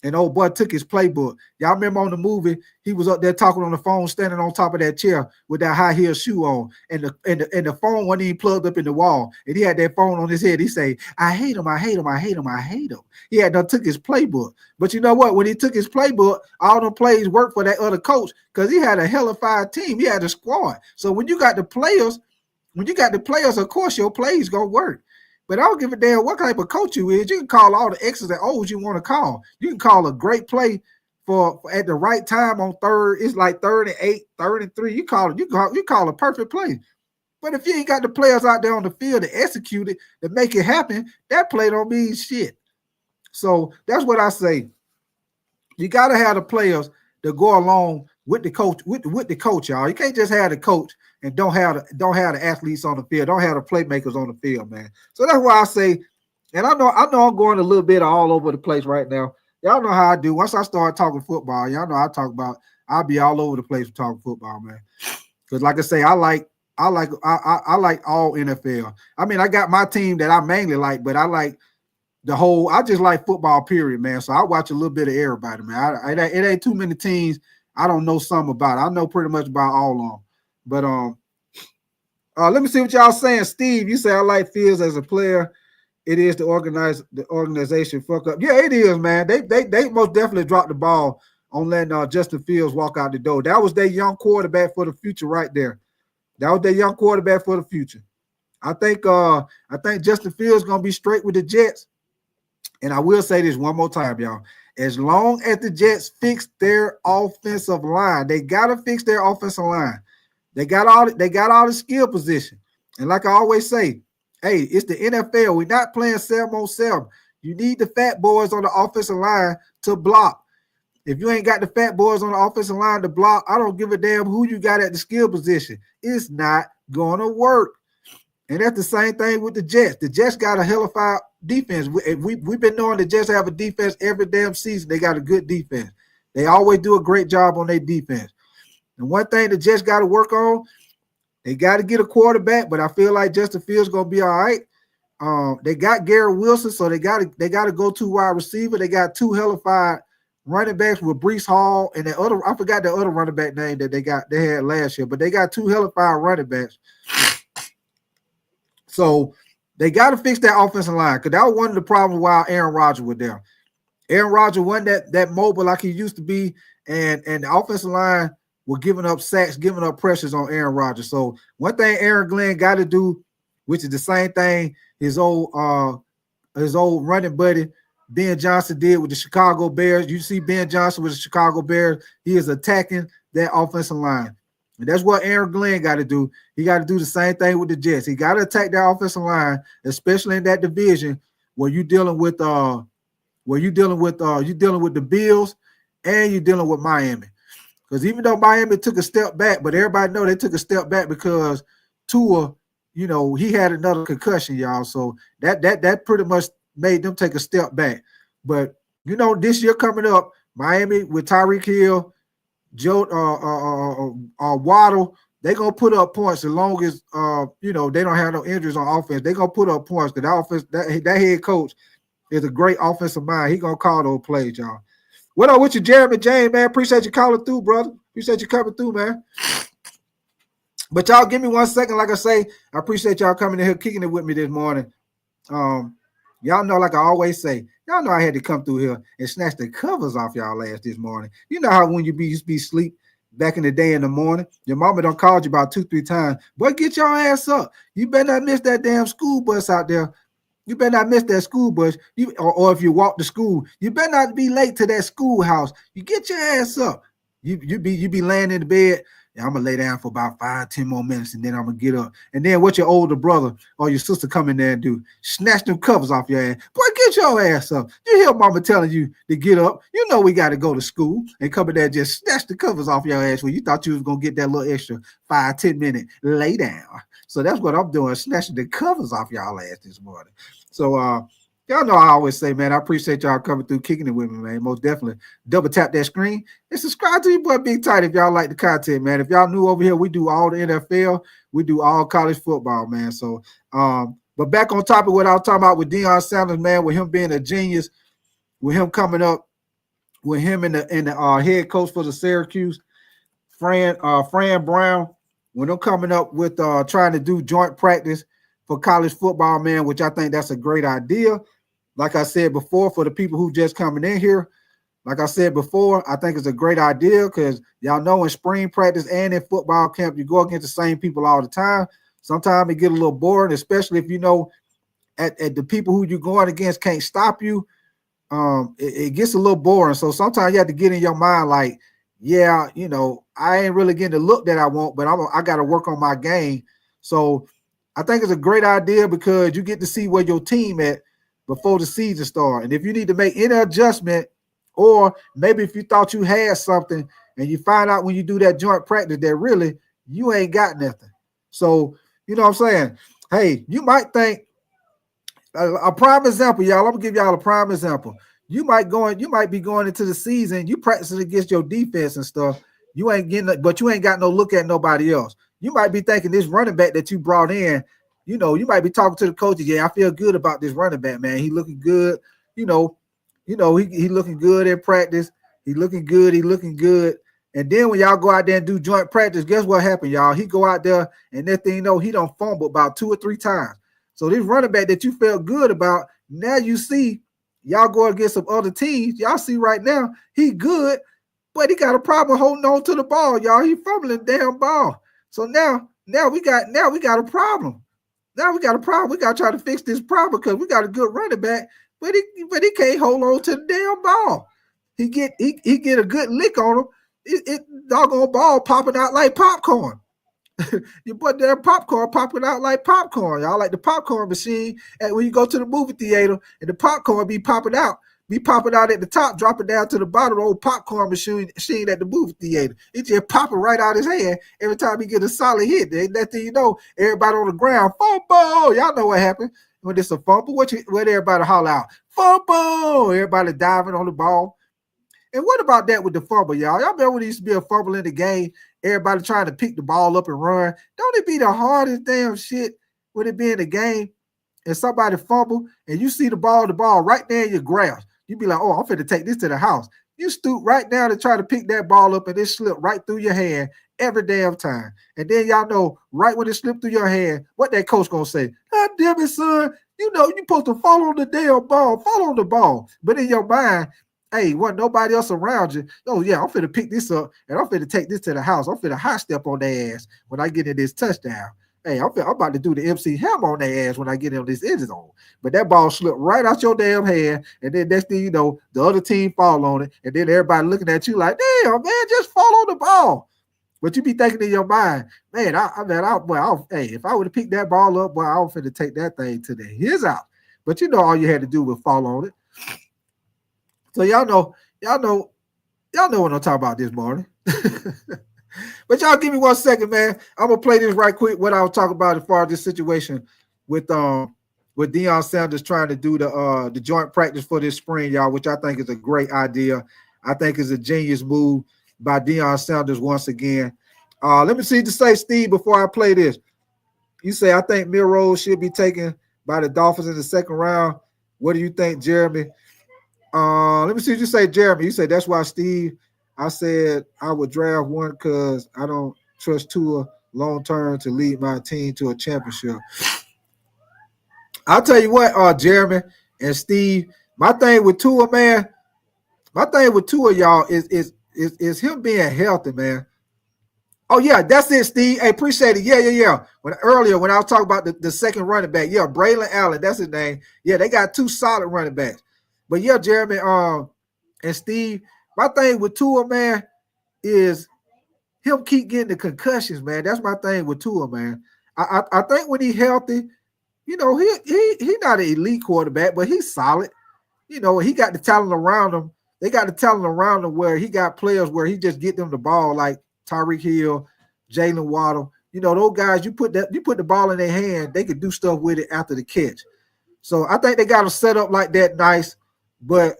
And old boy took his playbook. Y'all remember on the movie, he was up there talking on the phone, standing on top of that chair with that high heel shoe on, and the phone wasn't even plugged up in the wall. And he had that phone on his head. He say, "I hate him, I hate him, I hate him, I hate him." He had done took his playbook. But you know what? When he took his playbook, all the plays worked for that other coach, because he had a hellified team. He had a squad. So when you got the players, of course your plays gonna work. But I don't give a damn what type of coach you is. You can call all the X's and O's you want to call. You can call a great play for at the right time on third. It's like 3rd and 8, 3rd and 3. You call a perfect play. But if you ain't got the players out there on the field to execute it, to make it happen, that play don't mean shit. So that's what I say. You got to have the players that go along with the coach, with the coach, y'all. You can't just have the coach and don't have the athletes on the field, don't have the playmakers on the field, man. So that's why I say, and I know I'm going a little bit all over the place right now. Y'all know how I do. Once I start talking football, y'all know I'll be all over the place talking football, man. Because like I say, I like all NFL. I mean, I got my team that I mainly like, but I like I just like football, period, man. So I watch a little bit of everybody, man. It ain't too many teams I don't know something about. I know pretty much about all of them. But let me see what y'all saying. Steve, you say I like Fields as a player. It is the organization fuck up. Yeah, it is, man. They most definitely dropped the ball on letting Justin Fields walk out the door. That was their young quarterback for the future right there. That was their young quarterback for the future. I think Justin Fields gonna be straight with the Jets. And I will say this one more time, y'all. As long as the Jets fix their offensive line, they gotta fix their offensive line. They got all the skill position. And like I always say, hey, it's the NFL. We're not playing 7-on-7. You need the fat boys on the offensive line to block. If you ain't got the fat boys on the offensive line to block, I don't give a damn who you got at the skill position. It's not gonna work. And that's the same thing with the Jets. The Jets got a hellified defense. We've been knowing the Jets have a defense every damn season. They got a good defense. They always do a great job on their defense. And one thing the Jets got to work on, they got to get a quarterback, but I feel like Justin Fields going to be all right. They got Garrett Wilson, so they got to go to wide receiver. They got two hellified running backs with Breece Hall and the other. I forgot the other running back name that they had last year, but they got two hellified running backs. So they got to fix that offensive line because that was one of the problems while Aaron Rodgers was there. Aaron Rodgers wasn't that mobile like he used to be, and the offensive line were giving up sacks, giving up pressures on Aaron Rodgers. So one thing Aaron Glenn got to do, which is the same thing his old running buddy Ben Johnson did with the Chicago Bears. You see Ben Johnson with the Chicago Bears, he is attacking that offensive line. And that's what Aaron Glenn got to do. He got to do the same thing with the Jets. He got to attack that offensive line, especially in that division where you're dealing with the Bills and you're dealing with Miami. Because even though Miami took a step back, but everybody know they took a step back because Tua, he had another concussion, y'all. So that pretty much made them take a step back. But this year coming up, Miami with Tyreek Hill, Waddle, they're gonna put up points as long as they don't have no injuries on offense. They're gonna put up points because that offense, that head coach is a great offensive mind. He gonna call those plays, y'all. What up with you, Jeremy James, man? Appreciate you calling through, brother. Appreciate you coming through, man. But y'all give me 1 second. Like I say, I appreciate y'all coming in here, kicking it with me this morning. Y'all know, like I always say, y'all know I had to come through here and snatch the covers off y'all ass this morning. You know how when you used to be asleep back in the day in the morning, your mama done called you about 2-3 times. Boy, get your ass up. You better not miss that damn school bus out there. You better not miss that school bus. Or if you walk to school, you better not be late to that schoolhouse. You get your ass up. You be laying in the bed. Yeah, I'm gonna lay down for about 5-10 more minutes, and then I'm gonna get up. And then what your older brother or your sister come in there and do? Snatch them covers off your ass. Boy, get your ass up. You hear mama telling you to get up. You know we got to go to school and come in there and just snatch the covers off your ass when you thought you was gonna get that little extra 5-10 minute lay down. So that's what I'm doing, snatching the covers off y'all ass this morning. So y'all know I always say, man, I appreciate y'all coming through, kicking it with me, man. Most definitely. Double tap that screen and subscribe to your boy Big Tight if y'all like the content, man. If y'all new over here, we do all the NFL. We do all college football, man. So, but back on topic, what I was talking about with Deion Sanders, man, with him being a genius, with him coming up, with him and the head coach for the Syracuse, Fran Brown, when they're coming up with trying to do joint practice for college football, man, which I think that's a great idea. Like I said before, for the people who just coming in here, like I said before, I think it's a great idea because y'all know in spring practice and in football camp, you go against the same people all the time. Sometimes it get a little boring, especially if you know at the people who you're going against can't stop you. It gets a little boring. So sometimes you have to get in your mind like, yeah, I ain't really getting the look that I want, but I got to work on my game. So I think it's a great idea because you get to see where your team at before the season starts. And if you need to make any adjustment Or maybe if you thought you had something and you find out when you do that joint practice that really you ain't got nothing. So, you know what I'm saying? Hey, you might think a prime example, y'all. I'm gonna give y'all a prime example. You might be going into the season, you practicing against your defense and stuff. You ain't getting, but you ain't got no look at nobody else. You might be thinking this running back that you brought in, you might be talking to the coaches. Yeah, I feel good about this running back, man. He looking good. You know, he looking good in practice. He looking good. He looking good. And then when y'all go out there and do joint practice, guess what happened, y'all? He go out there and that thing, he don't fumble about 2 or 3 times. So this running back that you felt good about, now you see y'all go against some other teams. Y'all see right now he good, but he got a problem holding on to the ball, y'all. He fumbling the damn ball. So now we got a problem. Now we got a problem. We got to try to fix this problem because we got a good running back, but he can't hold on to the damn ball. He get a good lick on him. It doggone ball popping out like popcorn. You put that popcorn popping out like popcorn, y'all, like the popcorn machine. And when you go to the movie theater and the popcorn be popping out at the top, dropping down to the bottom of the old popcorn machine at the movie theater. It just popping right out his hand every time he get a solid hit. That thing, everybody on the ground, fumble. Y'all know what happened when it's a fumble. What everybody holler out? Fumble. Everybody diving on the ball. And what about that with the fumble, y'all? Y'all remember when there used to be a fumble in the game, everybody trying to pick the ball up and run? Don't it be the hardest damn shit when it be in the game and somebody fumble and you see the ball right there in your grasp? You be like, oh, I'm finna take this to the house. You stoop right down to try to pick that ball up and it slip right through your hand every damn time. And then y'all know right when it slipped through your hand, what that coach gonna say? God damn it, son. You supposed to fall on the damn ball, fall on the ball. But in your mind, hey, wasn't nobody else around you. Oh, yeah, I'm finna pick this up, and I'm finna take this to the house. I'm finna high step on their ass when I get in this touchdown. Hey, I'm about to do the MC Hammer on their ass when I get in this end zone. But that ball slipped right out your damn hand, and then next thing you know, the other team fall on it, and then everybody looking at you like, damn, man, just fall on the ball. But you be thinking in your mind, man, hey, if I would have picked that ball up, boy, I was finna take that thing to the his out. But all you had to do was fall on it. So y'all know what I'm talking about this morning. But y'all give me 1 second, man. I'm gonna play this right quick. What I was talking about as far as this situation with Deion Sanders trying to do the joint practice for this spring, y'all, which I think is a great idea. I think is a genius move by Deion Sanders once again. Let me see to say, Steve, before I play this. You say I think Milrose should be taken by the Dolphins in the second round. What do you think, Jeremy? Let me see what you say, Jeremy. You say that's why, Steve. I said I would draft one because I don't trust Tua long term to lead my team to a championship. I'll tell you what, Jeremy and Steve. My thing with Tua, man. My thing with Tua, y'all, is him being healthy, man. Oh yeah, that's it, Steve. Hey, appreciate it. Yeah. When I was talking about the second running back, yeah, Braylon Allen, that's his name. Yeah, they got 2 solid running backs. But yeah, Jeremy, and Steve, my thing with Tua, man, is him keep getting the concussions, man. That's my thing with Tua, man. I think when he's healthy, he not an elite quarterback, but he's solid. He got the talent around him. They got the talent around him where he got players where he just get them the ball like Tyreek Hill, Jalen Waddle. Those guys, you put the ball in their hand, they could do stuff with it after the catch. So I think they got him set up like that nice. But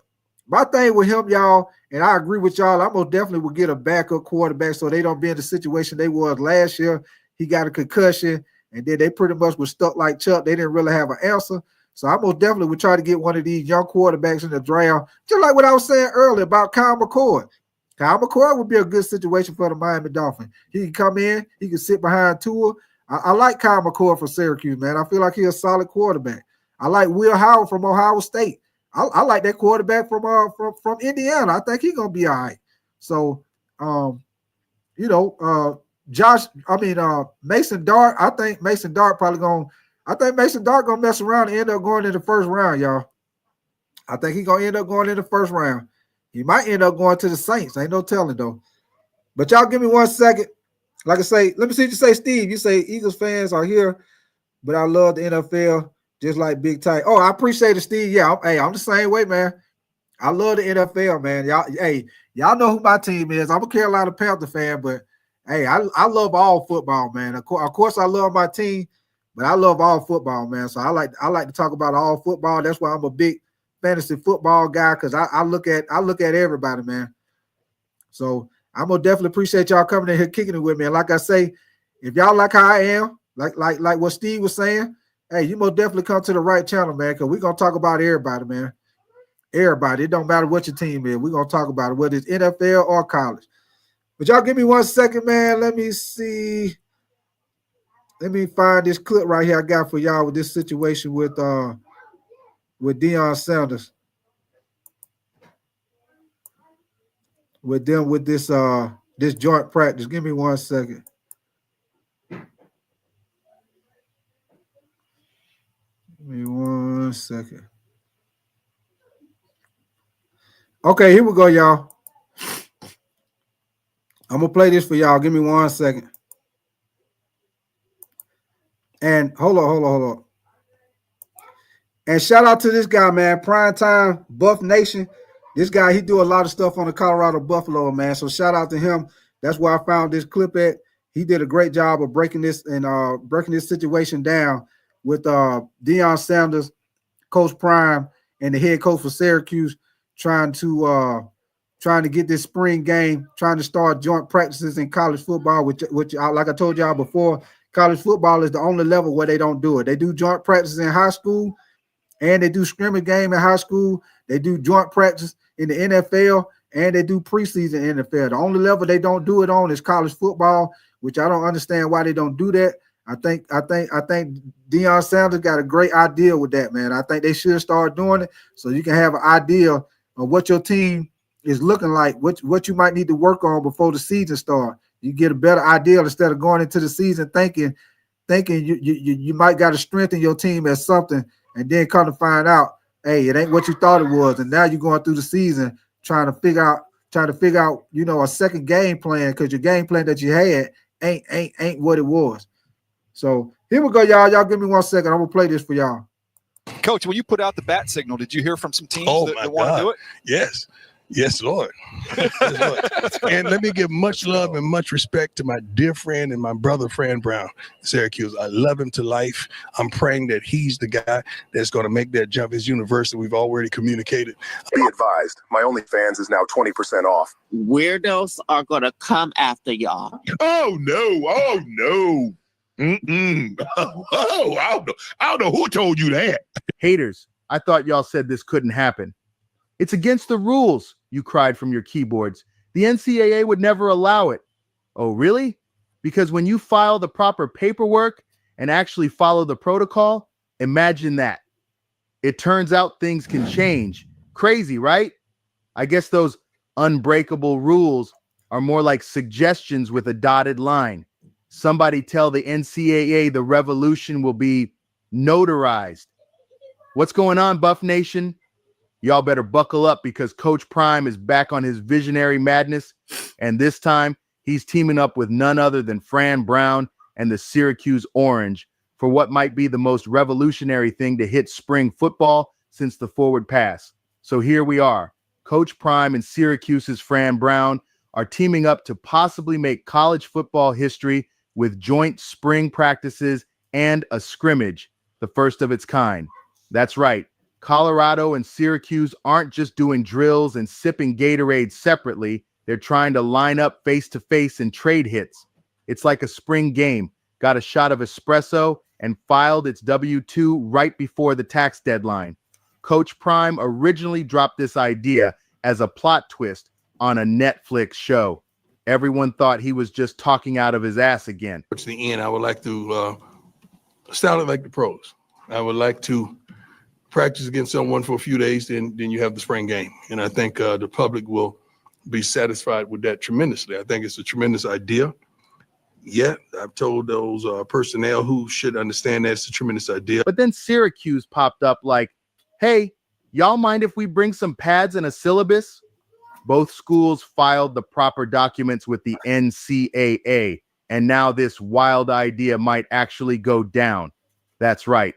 my thing with him, y'all, and I agree with y'all, I most definitely would get a backup quarterback so they don't be in the situation they was last year. He got a concussion, and then they pretty much were stuck like Chuck. They didn't really have an answer. So I most definitely would try to get one of these young quarterbacks in the draft, just like what I was saying earlier about Kyle McCord. Kyle McCord would be a good situation for the Miami Dolphins. He can come in, he can sit behind Tua. I like Kyle McCord from Syracuse, man. I feel like he's a solid quarterback. I like Will Howard from Ohio State. I like that quarterback from Indiana. I think he's gonna be all right. So, Mason Dart. I think Mason Dart gonna mess around and end up going in the first round, y'all. I think he's gonna end up going in the first round. He might end up going to the Saints. Ain't no telling though. But y'all give me 1 second. Like I say, let me see what you say, Steve. You say Eagles fans are here, but I love the NFL. Just like Big Ty. Oh, I appreciate it, Steve. Yeah, I'm the same way, man. I love the NFL, man. Y'all know who my team is. I'm a Carolina Panther fan, but hey, I love all football, man. Of course, I love my team, but I love all football, man. So I like to talk about all football. That's why I'm a big fantasy football guy, because I look at everybody, man. So I'm gonna definitely appreciate y'all coming in here kicking it with me. And like I say, if y'all like how I am, like what Steve was saying, hey, you most definitely come to the right channel, man, because we're gonna talk about everybody, man. Everybody. It don't matter what your team is. We're gonna talk about it, whether it's NFL or college. But y'all give me 1 second, man. Let me see. Let me find this clip right here I got for y'all with this situation with Deion Sanders. With this joint practice. Give me 1 second. Give me 1 second. Okay, here we go, y'all. I'm gonna play this for y'all. Give me 1 second. And hold on. And shout out to this guy, man. Primetime Buff Nation. This guy, he do a lot of stuff on the Colorado Buffalo, man. So shout out to him. That's where I found this clip at. He did a great job of breaking this situation down with Deion Sanders, Coach Prime, and the head coach for Syracuse, trying to get this spring game, trying to start joint practices in college football, which like I told y'all before, college football is the only level where they don't do it. They do joint practices in high school, and they do scrimmage game in high school. They do joint practice in the NFL, and they do preseason in the NFL. The only level they don't do it on is college football, which I don't understand why they don't do that. I think Deion Sanders got a great idea with that, man. I think they should start doing it so you can have an idea of what your team is looking like, what you might need to work on before the season starts. You get a better idea instead of going into the season thinking you might got to strengthen your team at something, and then come to find out, hey, it ain't what you thought it was, and now you're going through the season trying to figure out, a second game plan, because your game plan that you had ain't what it was. So here we go, y'all. Y'all give me 1 second. I'm gonna play this for y'all. Coach, when you put out the bat signal, did you hear from some teams that want to do it? Yes. Yes, Lord. Yes, Lord. And let me give much love and much respect to my dear friend and my brother, Fran Brown, Syracuse. I love him to life. I'm praying that he's the guy that's going to make that jump. His university, we've already communicated. Be advised, my OnlyFans is now 20% off. Weirdos are going to come after y'all. Oh, no. Oh, no. I don't know who told you that. Haters, I thought y'all said this couldn't happen. It's against the rules, you cried from your keyboards. The NCAA would never allow it. Oh, really? Because when you file the proper paperwork and actually follow the protocol, imagine that. It turns out things can change. Crazy, right? I guess those unbreakable rules are more like suggestions with a dotted line. Somebody tell the NCAA the revolution will be notarized. What's going on, Buff Nation? Y'all better buckle up, because Coach Prime is back on his visionary madness, and this time he's teaming up with none other than Fran Brown and the Syracuse Orange for what might be the most revolutionary thing to hit spring football since the forward pass. So here we are. Coach Prime and Syracuse's Fran Brown are teaming up to possibly make college football history with joint spring practices and a scrimmage, the first of its kind. That's right. Colorado and Syracuse aren't just doing drills and sipping Gatorade separately. They're trying to line up face-to-face and trade hits. It's like a spring game. Got a shot of espresso and filed its W-2 right before the tax deadline. Coach Prime originally dropped this idea as a plot twist on a Netflix show. Everyone thought he was just talking out of his ass again. Towards the end, I would like to sound it like the pros. I would like to practice against someone for a few days, then you have the spring game. And I think the public will be satisfied with that tremendously. I think it's a tremendous idea. Yeah, I've told those personnel who should understand that it's a tremendous idea. But then Syracuse popped up like, hey, y'all mind if we bring some pads and a syllabus? Both schools filed the proper documents with the NCAA, and now this wild idea might actually go down. That's right.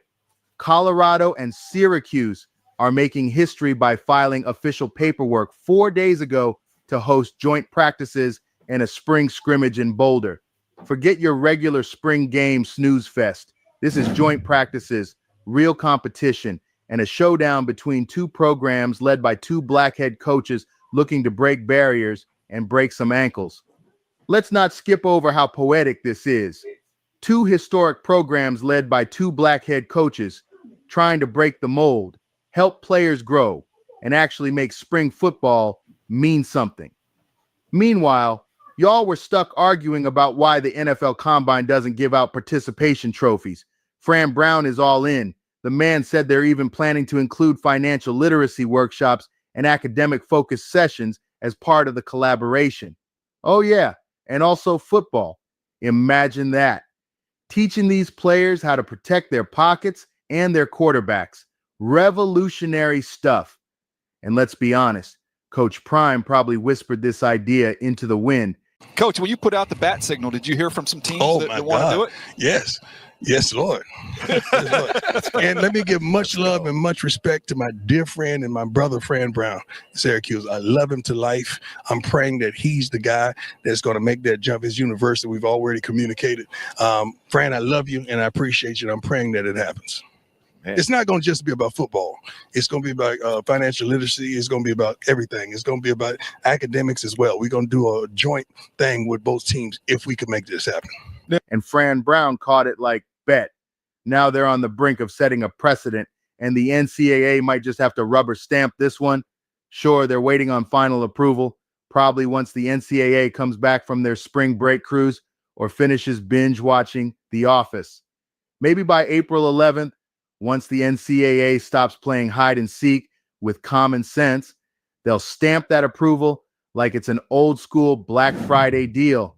Colorado and Syracuse are making history by filing official paperwork 4 days ago to host joint practices and a spring scrimmage in Boulder. Forget your regular spring game snooze fest. This is joint practices, real competition, and a showdown between two programs led by two black head coaches looking to break barriers and break some ankles. Let's not skip over how poetic this is. Two historic programs led by two black head coaches trying to break the mold, help players grow, and actually make spring football mean something. Meanwhile, y'all were stuck arguing about why the NFL Combine doesn't give out participation trophies. Fran Brown is all in. The man said they're even planning to include financial literacy workshops and academic focused sessions as part of the collaboration. Oh yeah, and also football. Imagine that. Teaching these players how to protect their pockets and their quarterbacks. Revolutionary stuff. And let's be honest, Coach Prime probably whispered this idea into the wind. Coach, when you put out the bat signal, did you hear from some teams Oh, that my want to do God. it? Yes. Yes, Lord. Yes, Lord. And let me give much love and much respect to my dear friend and my brother, Fran Brown, Syracuse. I love him to life. I'm praying that he's the guy that's going to make that jump. His university, we've already communicated. Fran, I love you and I appreciate you. And I'm praying that it happens. Man. It's not going to just be about football. It's going to be about financial literacy. It's going to be about everything. It's going to be about academics as well. We're going to do a joint thing with both teams if we could make this happen. And Fran Brown caught it like bet. Now they're on the brink of setting a precedent, and the NCAA might just have to rubber stamp this one. Sure, they're waiting on final approval, probably once the NCAA comes back from their spring break cruise or finishes binge watching The Office. Maybe by April 11th, once the NCAA stops playing hide and seek with common sense, they'll stamp that approval like it's an old school Black Friday deal.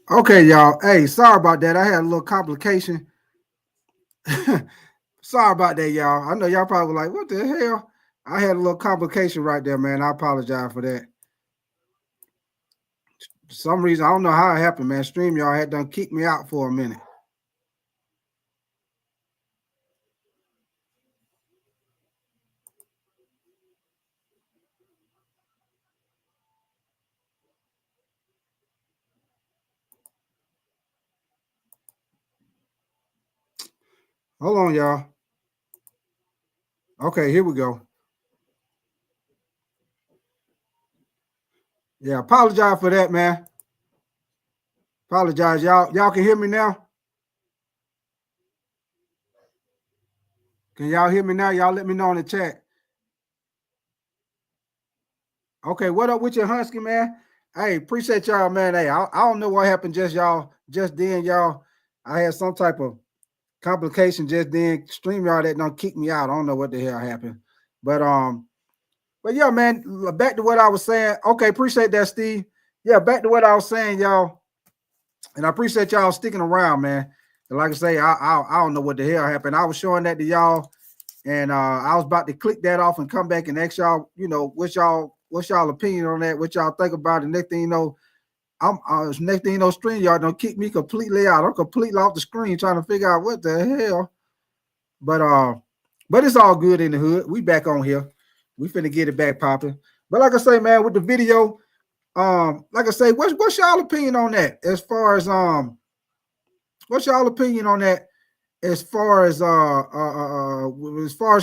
Okay, y'all. Hey, sorry about that. I had a little complication. Sorry about that, y'all. I know y'all probably like, what the hell? I had a little complication right there, man. I apologize for that. For some reason, I don't know how it happened, man. StreamYard had done kicked me out for a minute. Hold on, y'all. Okay, here we go. Yeah, apologize for that, man. Apologize, y'all. Y'all can hear me now? Can y'all hear me now? Y'all let me know in the chat. Okay, what up with your Husky, man? Hey, appreciate y'all, man. Hey, I don't know what happened just then, y'all. I had some type of complication just then. StreamYard that don't kick me out. I don't know what the hell happened. But yeah, man, back to what I was saying. Okay, appreciate that, Steve. Yeah, back to what I was saying, y'all. And I appreciate y'all sticking around, man. And like I say, I don't know what the hell happened. I was showing that to y'all, and I was about to click that off and come back and ask y'all, what's y'all opinion on that? What y'all think about it? Next thing you know, StreamYard don't kick me completely out. I'm completely off the screen trying to figure out what the hell. But it's all good in the hood. We back on here. We finna get it back popping. But like I say, man, with the video, like I say, what's y'all opinion on that? As far as what's y'all opinion on that? As far as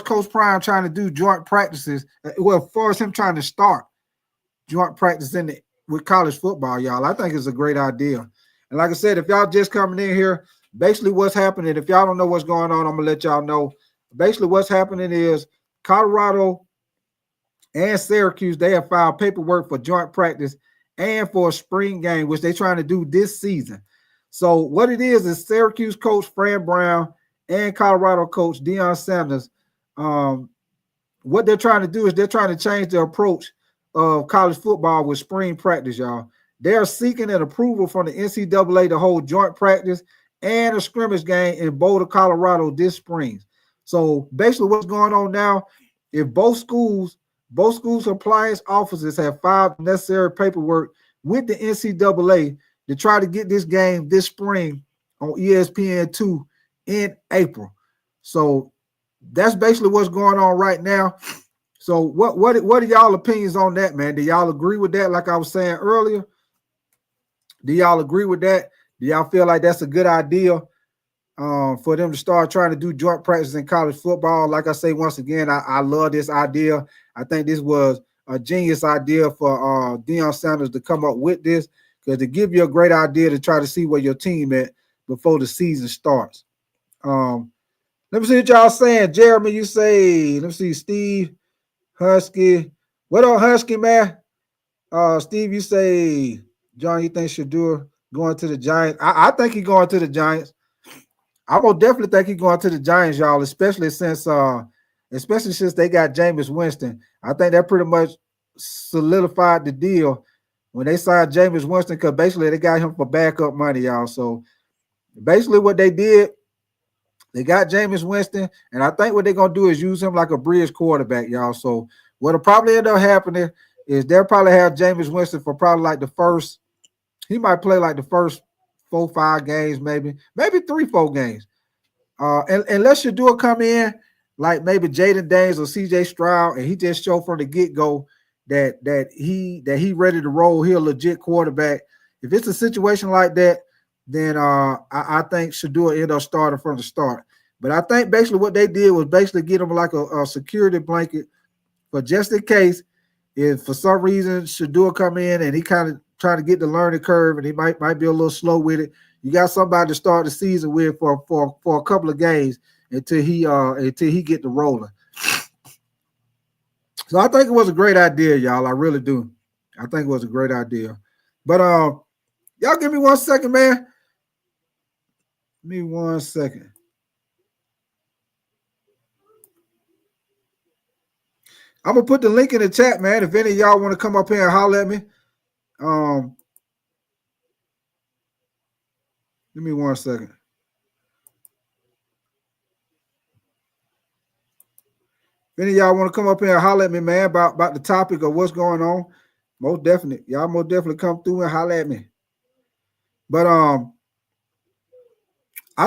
Coach Prime trying to do joint practices, well, as far as him trying to start joint practice with college football, y'all, I think it's a great idea. And like I said, if y'all just coming in here, basically what's happening, if y'all don't know what's going on, I'm gonna let y'all know. Basically, what's happening is Colorado and Syracuse, they have filed paperwork for joint practice and for a spring game, which they're trying to do this season. So what it is Syracuse coach Fran Brown and Colorado coach Deion Sanders, what they're trying to do is they're trying to change the approach of college football with spring practice, y'all. They are seeking an approval from the NCAA to hold joint practice and a scrimmage game in Boulder, Colorado this spring. So basically what's going on now, if both schools compliance officers have filed necessary paperwork with the NCAA to try to get this game this spring on ESPN2 in April. So that's basically what's going on right now. So what are y'all opinions on that, man? Do y'all agree with that? Like I was saying earlier, do y'all agree with that? Do y'all feel like that's a good idea for them to start trying to do joint practice in college football? Like I say, once again, I love this idea. I think this was a genius idea for Deion Sanders to come up with this, because to give you a great idea to try to see where your team at before the season starts. Let me see what y'all saying. Jeremy, you say, let me see, Steve, Husky. What up, Husky, man? Steve, you say, John, you think Shedeur going to the Giants? I think he's going to the Giants. I will definitely think he's going to the Giants, y'all, especially since they got Jameis Winston. I think that pretty much solidified the deal when they signed Jameis Winston, because basically they got him for backup money, y'all. So basically what they did, they got Jameis Winston, and I think what they're going to do is use him like a bridge quarterback, y'all. So what'll probably end up happening is they'll probably have Jameis Winston for probably like the first, he might play like the first 4-5 games, maybe 3-4 games. And unless Shedeur come in like maybe Jaden Daniels or CJ Stroud, and he just show from the get-go that he ready to roll, he a legit quarterback. If it's a situation like that, then I think Shedeur end up starting from the start. But I think basically what they did was basically get him like a security blanket for just in case if for some reason Shedeur come in and he kind of trying to get the learning curve and he might be a little slow with it. You got somebody to start the season with for a couple of games until he get the rolling. So I think it was a great idea, y'all. I really do. I think it was a great idea. But y'all give me 1 second, man. Give me 1 second. I'm gonna put the link in the chat, man. If any of y'all want to come up here and holler at me. Give me 1 second. If any of y'all want to come up here and holler at me, man, about the topic of what's going on, most definitely. Y'all most definitely come through and holler at me. But I'll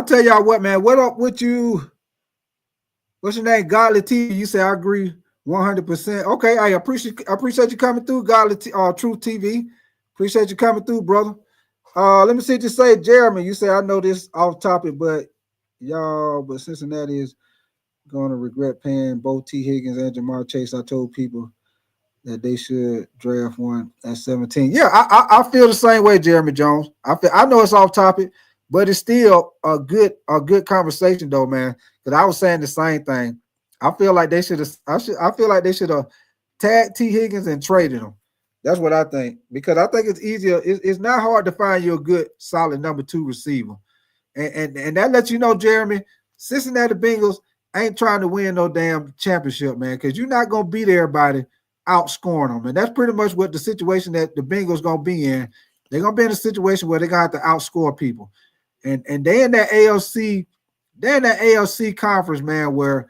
tell y'all what, man. What up with you? What's your name? Godly TV. You say I agree 100%. Okay, I appreciate you coming through, Godly Truth TV. Appreciate you coming through, brother. Let me see what you say, Jeremy. You say I know this off topic, but Cincinnati is going to regret paying both T. Higgins and Jamar Chase. I told people that they should draft one at 17. Yeah, I feel the same way, Jeremy Jones. I know it's off topic, but it's still a good conversation though, man. Because I was saying the same thing. I feel like they should have tagged T. Higgins and traded him. That's what I think. Because I think it's easier. It's not hard to find you a good, solid number 2 receiver. And that lets you know, Jeremy, Cincinnati Bengals ain't trying to win no damn championship, man, because you're not going to beat everybody outscoring them. And that's pretty much what the situation that the Bengals going to be in. They're going to be in a situation where they're going to have to outscore people. And they in that ALC, they're in that ALC conference, man, where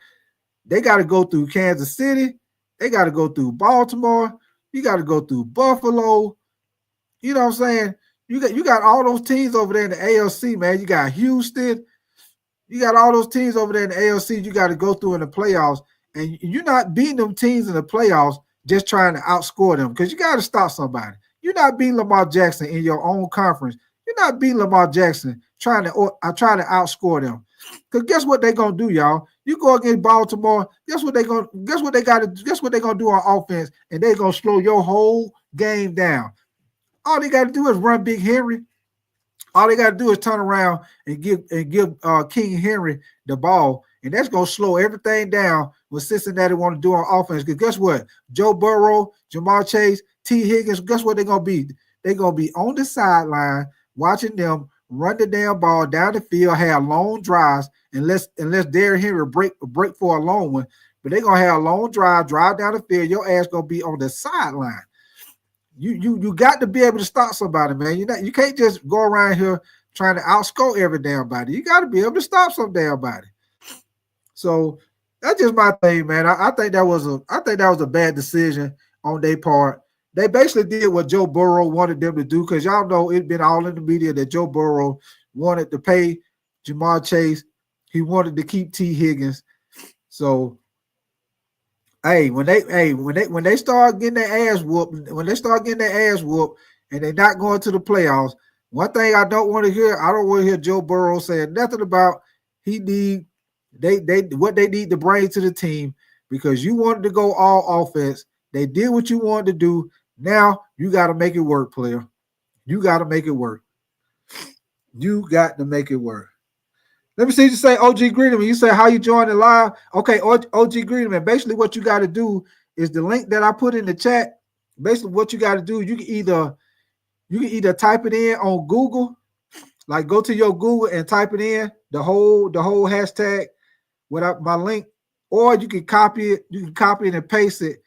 they got to go through Kansas City. They got to go through Baltimore. You got to go through Buffalo. You know what I'm saying? You got all those teams over there in the ALC, man. You got Houston. You got all those teams over there in the ALC you got to go through in the playoffs. And you're not beating them teams in the playoffs just trying to outscore them because you got to stop somebody. You're not beating Lamar Jackson in your own conference. You're not beating Lamar Jackson trying to outscore them. Because guess what they're gonna do, y'all? You go against Baltimore, guess what they're gonna do on offense, and they're gonna slow your whole game down. All they gotta do is run Big Henry. All they gotta do is turn around and give King Henry the ball, and that's gonna slow everything down what Cincinnati want to do on offense. Because guess what? Joe Burrow, Jamar Chase, T. Higgins, guess what they're gonna be? They're gonna be on the sideline watching them run the damn ball down the field, have long drives, unless Derrick Henry break for a long one. But they're gonna have a long drive down the field. Your ass gonna be on the sideline. You got to be able to stop somebody, man. You can't just go around here trying to outscore every damn body. You got to be able to stop some damn body. So that's just my thing, man. I think that was a bad decision on their part. They basically did what Joe Burrow wanted them to do because y'all know it's been all in the media that Joe Burrow wanted to pay Jamar Chase. He wanted to keep T. Higgins. So, when they start getting their ass whooped, and they're not going to the playoffs, one thing I don't want to hear Joe Burrow saying nothing about what they need to bring to the team because you wanted to go all offense. They did what you wanted to do. Now you got to make it work, player. You got to make it work. You got to make it work. Let me see you say OG Greenman. You say how you join the live. Okay, OG Greenman. Basically, what you got to do is the link that I put in the chat. Basically, what you got to do, you can either type it in on Google, like go to your Google and type it in the whole hashtag without my link, or you can copy it. You can copy it and paste it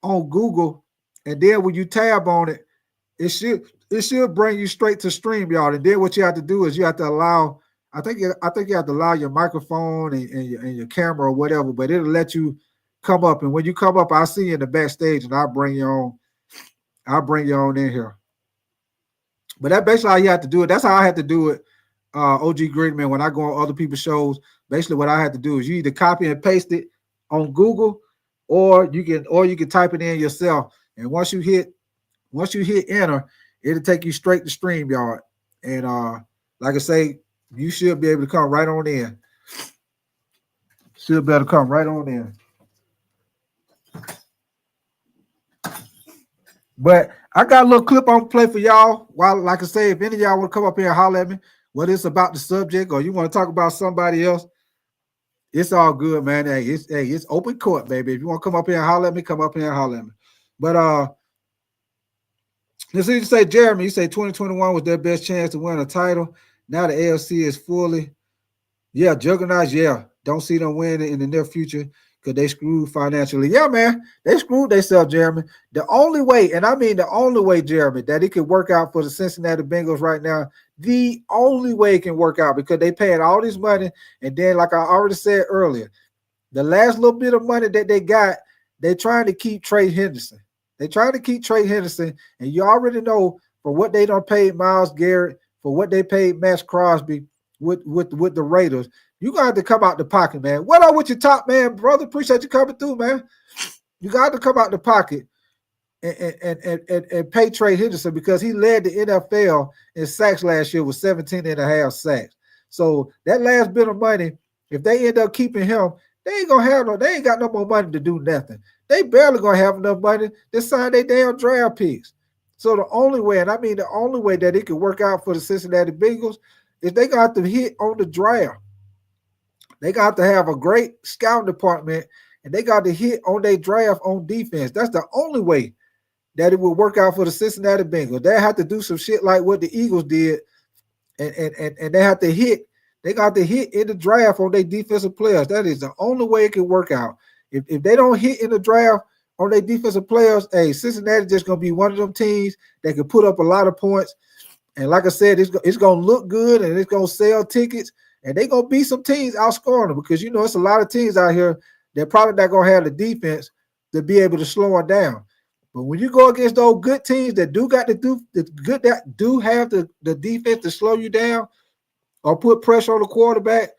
on Google, and then when you tab on it, it should bring you straight to StreamYard. And then what you have to do is you have to allow. I think you have to allow your microphone and your camera or whatever, but it'll let you come up. And when you come up, I'll see you in the backstage, and I'll bring you on. I'll bring you on in here. But that's basically how you have to do it. That's how I had to do it, OG Greenman. When I go on other people's shows, basically what I had to do is you either copy and paste it on Google, or you can type it in yourself. And once you hit enter, it'll take you straight to StreamYard. And like I say, you should be able to come right on in. Should be able to come right on in. But I got a little clip on play for y'all. While, like I say, if any of y'all want to come up here and holler at me, whether it's about the subject or you want to talk about somebody else, it's all good, man. It's open court, baby. If you want to come up here and holler at me, come up here and holler at me. But let's see you say, Jeremy, you say 2021 was their best chance to win a title. Now the AFC is fully, juggernauts, don't see them winning in the near future because they screwed financially. Yeah, man, they screwed themselves, Jeremy. The only way, and I mean the only way, Jeremy, that it could work out for the Cincinnati Bengals right now, The only way it can work out because they paying all this money. And then, like I already said earlier, the last little bit of money that they got, they're trying to keep Trey Henderson. They're trying to keep Trey Henderson. And you already know for what they done paid Myles Garrett, for what they paid Max Crosby with the Raiders, you got to come out the pocket, man. What up with your top man, brother? Appreciate you coming through, man. You got to come out the pocket and pay Trey Henderson because he led the NFL in sacks last year with 17.5 sacks. So that last bit of money, if they end up keeping him, they ain't got no more money to do nothing. They barely gonna have enough money to sign their damn draft picks. So the only way, and I mean the only way that it could work out for the Cincinnati Bengals is they got to hit on the draft. They got to have a great scouting department, and they got to hit on their draft on defense. That's the only way that it will work out for the Cincinnati Bengals. They have to do some shit like what the Eagles did, and they have to hit. They got to hit in the draft on their defensive players. That is the only way it can work out. If they don't hit in the draft on their defensive players, hey, Cincinnati just gonna be one of them teams that can put up a lot of points. And like I said, it's gonna look good and it's gonna sell tickets, and they gonna beat some teams outscoring them because it's a lot of teams out here that probably not gonna have the defense to be able to slow them down. But when you go against those good teams that do have the defense to slow you down or put pressure on the quarterback,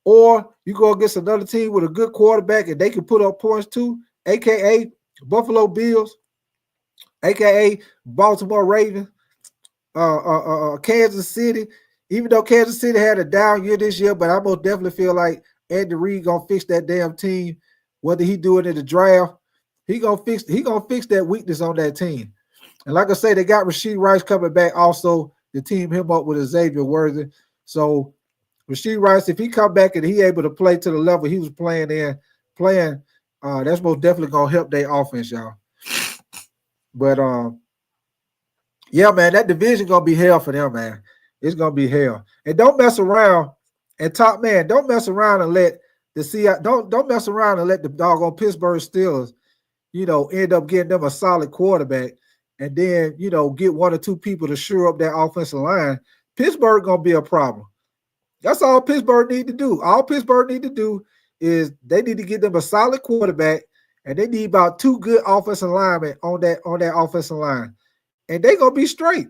or you go against another team with a good quarterback and they can put up points too, aka Buffalo Bills, aka Baltimore Ravens, Kansas City. Even though Kansas City had a down year this year, but I most definitely feel like Andy Reid gonna fix that damn team. Whether he do it in the draft, he gonna fix that weakness on that team. And like I say, they got Rashee Rice coming back also to team him up with Xavier Worthy. So Rashee Rice, if he come back and he able to play to the level he was playing, that's most definitely gonna help their offense, y'all. But yeah, man, that division gonna be hell for them, man. It's gonna be hell. And don't mess around. And top man, don't mess around and let don't mess around and let the doggone Pittsburgh Steelers, end up getting them a solid quarterback, and then get one or two people to shore up that offensive line. Pittsburgh gonna be a problem. That's all Pittsburgh need to do. All Pittsburgh need to do is they need to get them a solid quarterback, and they need about two good offensive linemen on that offensive line, and they gonna be straight.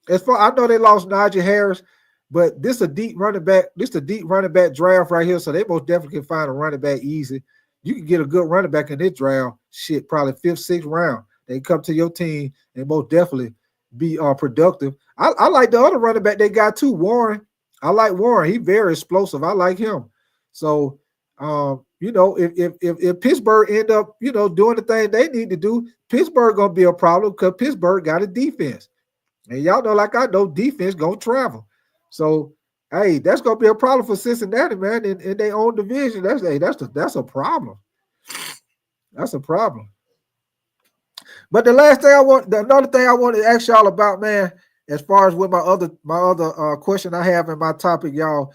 I know they lost Najee Harris, but this is a deep running back. This is a deep running back draft right here, so they most definitely can find a running back easy. You can get a good running back in this draft. Shit, probably 5th, 6th round. They come to your team and most definitely be productive. I like the other running back they got too, Warren. I like Warren. He's very explosive. I like him. So, if Pittsburgh end up, doing the thing they need to do, Pittsburgh gonna be a problem because Pittsburgh got a defense, and y'all know, like I know, defense gonna travel. So, hey, that's gonna be a problem for Cincinnati, man, in their own division. That's a problem. That's a problem. But another thing I want to ask y'all about, man, as far as with my other question I have in my topic, y'all,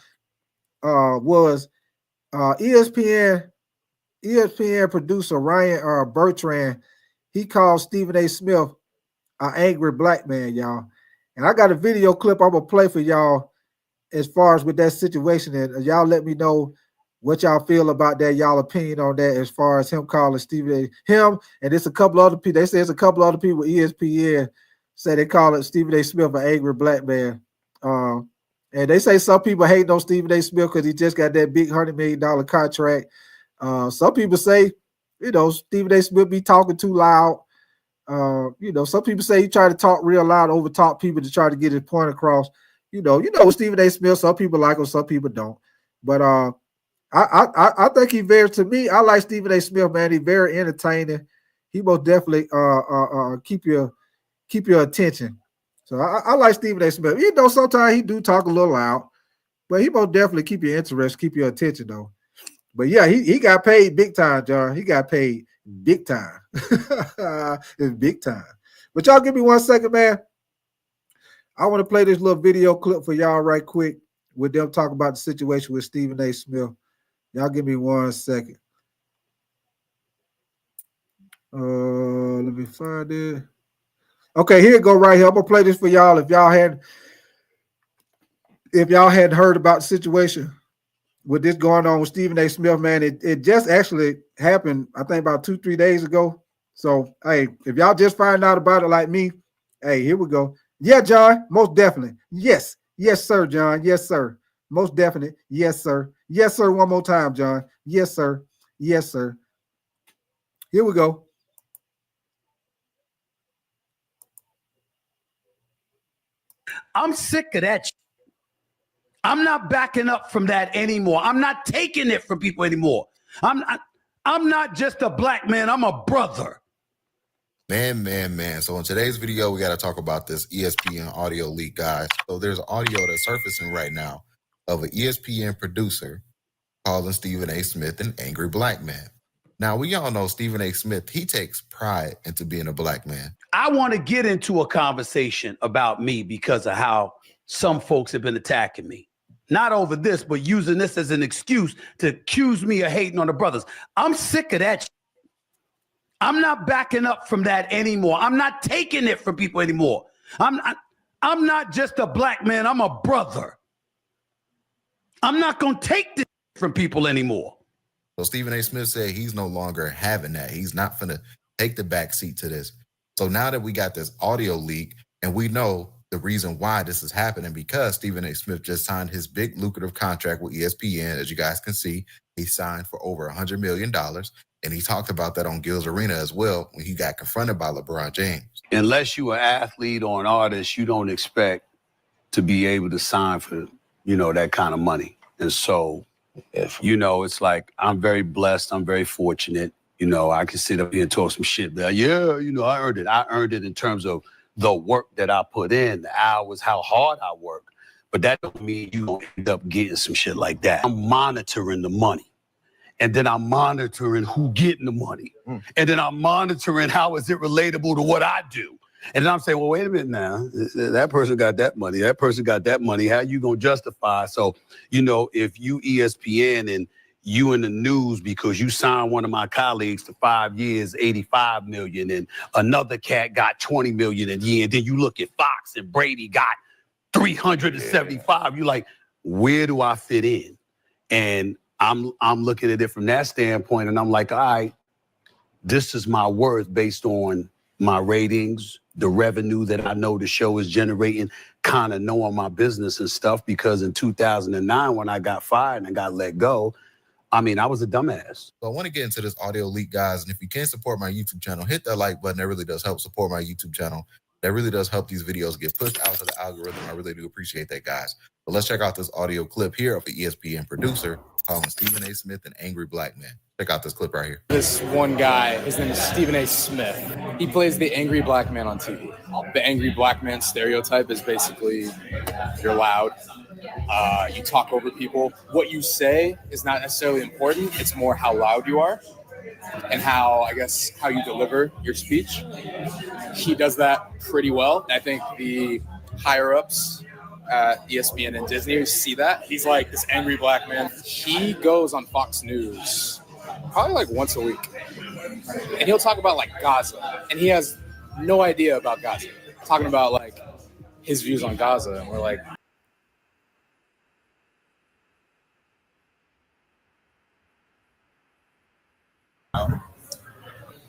was ESPN producer Ryan Bertrand. He called Stephen A. Smith an angry black man, y'all. And I got a video clip I'm gonna play for y'all as far as with that situation, and y'all let me know what y'all feel about that, y'all opinion on that, as far as him calling Stephen A. him, and it's a couple other people. They say it's a couple other people. ESPN say they call it Stephen A. Smith an angry black man. And they say some people hate on Stephen A. Smith because he just got that big $100 million contract. Some people say, Stephen A. Smith be talking too loud. Some people say he try to talk real loud, over talk people to try to get his point across. Stephen A. Smith, some people like him, some people don't. But I think I like Stephen A. Smith, man. He's very entertaining. He most definitely keep your attention. So I like Stephen A. Smith. Sometimes he do talk a little loud, but he most definitely keep your interest, keep your attention though. But yeah, he got paid big time, John. He got paid big time. It's big time. But y'all give me 1 second, man. I want to play this little video clip for y'all right quick with them talking about the situation with Stephen A. Smith. Y'all give me 1 second. Let me find it. Okay, here it go right here. I'm gonna play this for y'all. If y'all had, if y'all hadn't heard about the situation with this going on with Stephen A. Smith, man, it just actually happened, I think about 2-3 days ago. So, hey, if y'all just find out about it like me, hey, here we go. Yeah, John, most definitely. Yes. Yes, sir, John. Yes, sir. Most definitely. Yes, sir. Yes, sir. One more time, John. Yes, sir. Yes, sir. Here we go. I'm sick of that. I'm not backing up from that anymore. I'm not taking it from people anymore. I'm not just a black man. I'm a brother. Man. So in today's video, we got to talk about this ESPN audio leak, guys. So there's audio that's surfacing right now of an ESPN producer calling Stephen A. Smith an angry black man. Now, we all know Stephen A. Smith, he takes pride into being a black man. I want to get into a conversation about me because of how some folks have been attacking me. Not over this, but using this as an excuse to accuse me of hating on the brothers. I'm sick of that. I'm not backing up from that anymore. I'm not taking it from people anymore. I'm not just a black man. I'm a brother. I'm not going to take this from people anymore. So Stephen A. Smith said he's no longer having that. He's not going to take the back seat to this. So now that we got this audio leak and we know the reason why this is happening, because Stephen A. Smith just signed his big lucrative contract with ESPN. As you guys can see, he signed for over $100 million. And he talked about that on Gil's Arena as well when he got confronted by LeBron James. Unless you're an athlete or an artist, you don't expect to be able to sign for, that kind of money. And so, it's like I'm very blessed. I'm very fortunate. I can sit up here and talk some shit. But yeah, I earned it. I earned it in terms of the work that I put in, the hours, how hard I work. But that don't mean you don't end up getting some shit like that. I'm monitoring the money. And then I'm monitoring who getting the money. And then I'm monitoring how is it relatable to what I do. And then I'm saying, well, wait a minute now. That person got that money. That person got that money. How you going to justify? So, if you ESPN and you in the news because you signed one of my colleagues to 5 years, 85 million, and another cat got 20 million a year, and then you look at Fox and Brady got 375. You're like, where do I fit in? And I'm looking at it from that standpoint, and I'm like, all right, this is my worth based on my ratings, the revenue that I know the show is generating, kind of knowing my business and stuff, because in 2009, when I got fired and got let go, I was a dumbass. So I want to get into this audio leak, guys, and if you can support my YouTube channel, hit that like button. That really does help support my YouTube channel. That really does help these videos get pushed out to the algorithm. I really do appreciate that, guys. But let's check out this audio clip here of the ESPN producer calling Stephen A. Smith an angry black man. Check out this clip right here. This one guy, his name is Stephen A. Smith. He plays the angry black man on TV. The angry black man stereotype is basically you're loud, you talk over people. What you say is not necessarily important. It's more how loud you are and how you deliver your speech. He does that pretty well. I think the higher ups at ESPN and Disney see that. He's like this angry black man. He goes on Fox News probably like once a week, and he'll talk about like Gaza, and he has no idea about Gaza, talking about like his views on Gaza, and we're like,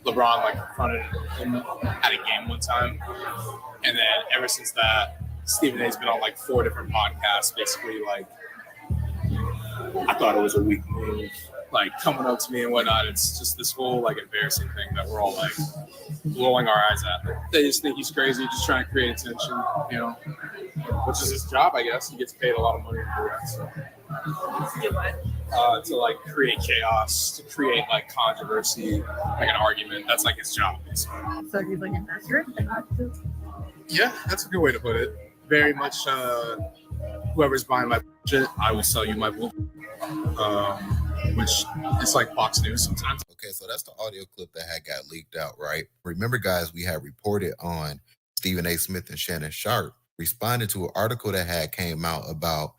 LeBron like confronted him at a game one time, and then ever since that, Stephen A's been on like 4 different podcasts, basically like, I thought it was a weak move, like coming up to me and whatnot. It's just this whole like embarrassing thing that we're all like rolling our eyes at. They just think he's crazy, just trying to create attention, which is his job, I guess. He gets paid a lot of money to do that. So. To like create chaos, to create like controversy, like an argument. That's like his job, basically. So he's like an accurate? Yeah, that's a good way to put it. Very much whoever's buying my shit, I will sell you my book. Which is like Fox News sometimes. Okay, so that's the audio clip that had got leaked out, right? Remember, guys, we had reported on Stephen A. Smith and Shannon Sharp responded to an article that had came out about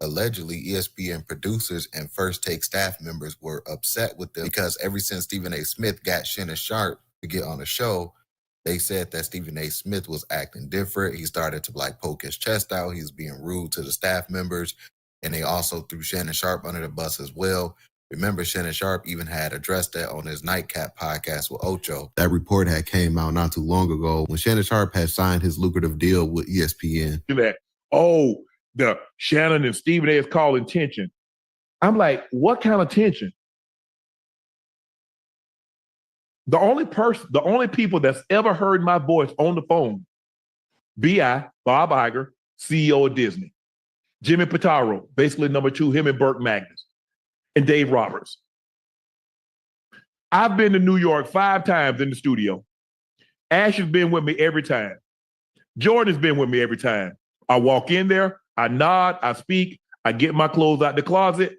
allegedly ESPN producers and First Take staff members were upset with them because ever since Stephen A. Smith got Shannon Sharp to get on the show, They said that Stephen A. Smith was acting different. He started to like poke his chest out. He was being rude to the staff members. And they also threw Shannon Sharp under the bus as well. Remember, Shannon Sharp even had addressed that on his Nightcap podcast with Ocho. That report had came out not too long ago when Shannon Sharp had signed his lucrative deal with ESPN. That, oh, the Shannon and Stephen A. is calling tension. I'm like, what kind of tension? The only people that's ever heard my voice on the phone, B.I., Bob Iger, CEO of Disney, Jimmy Pitaro, basically number 2, him and Burt Magnus, and Dave Roberts. I've been to New York 5 times in the studio. Ash has been with me every time. Jordan's been with me every time. I walk in there, I nod, I speak, I get my clothes out the closet,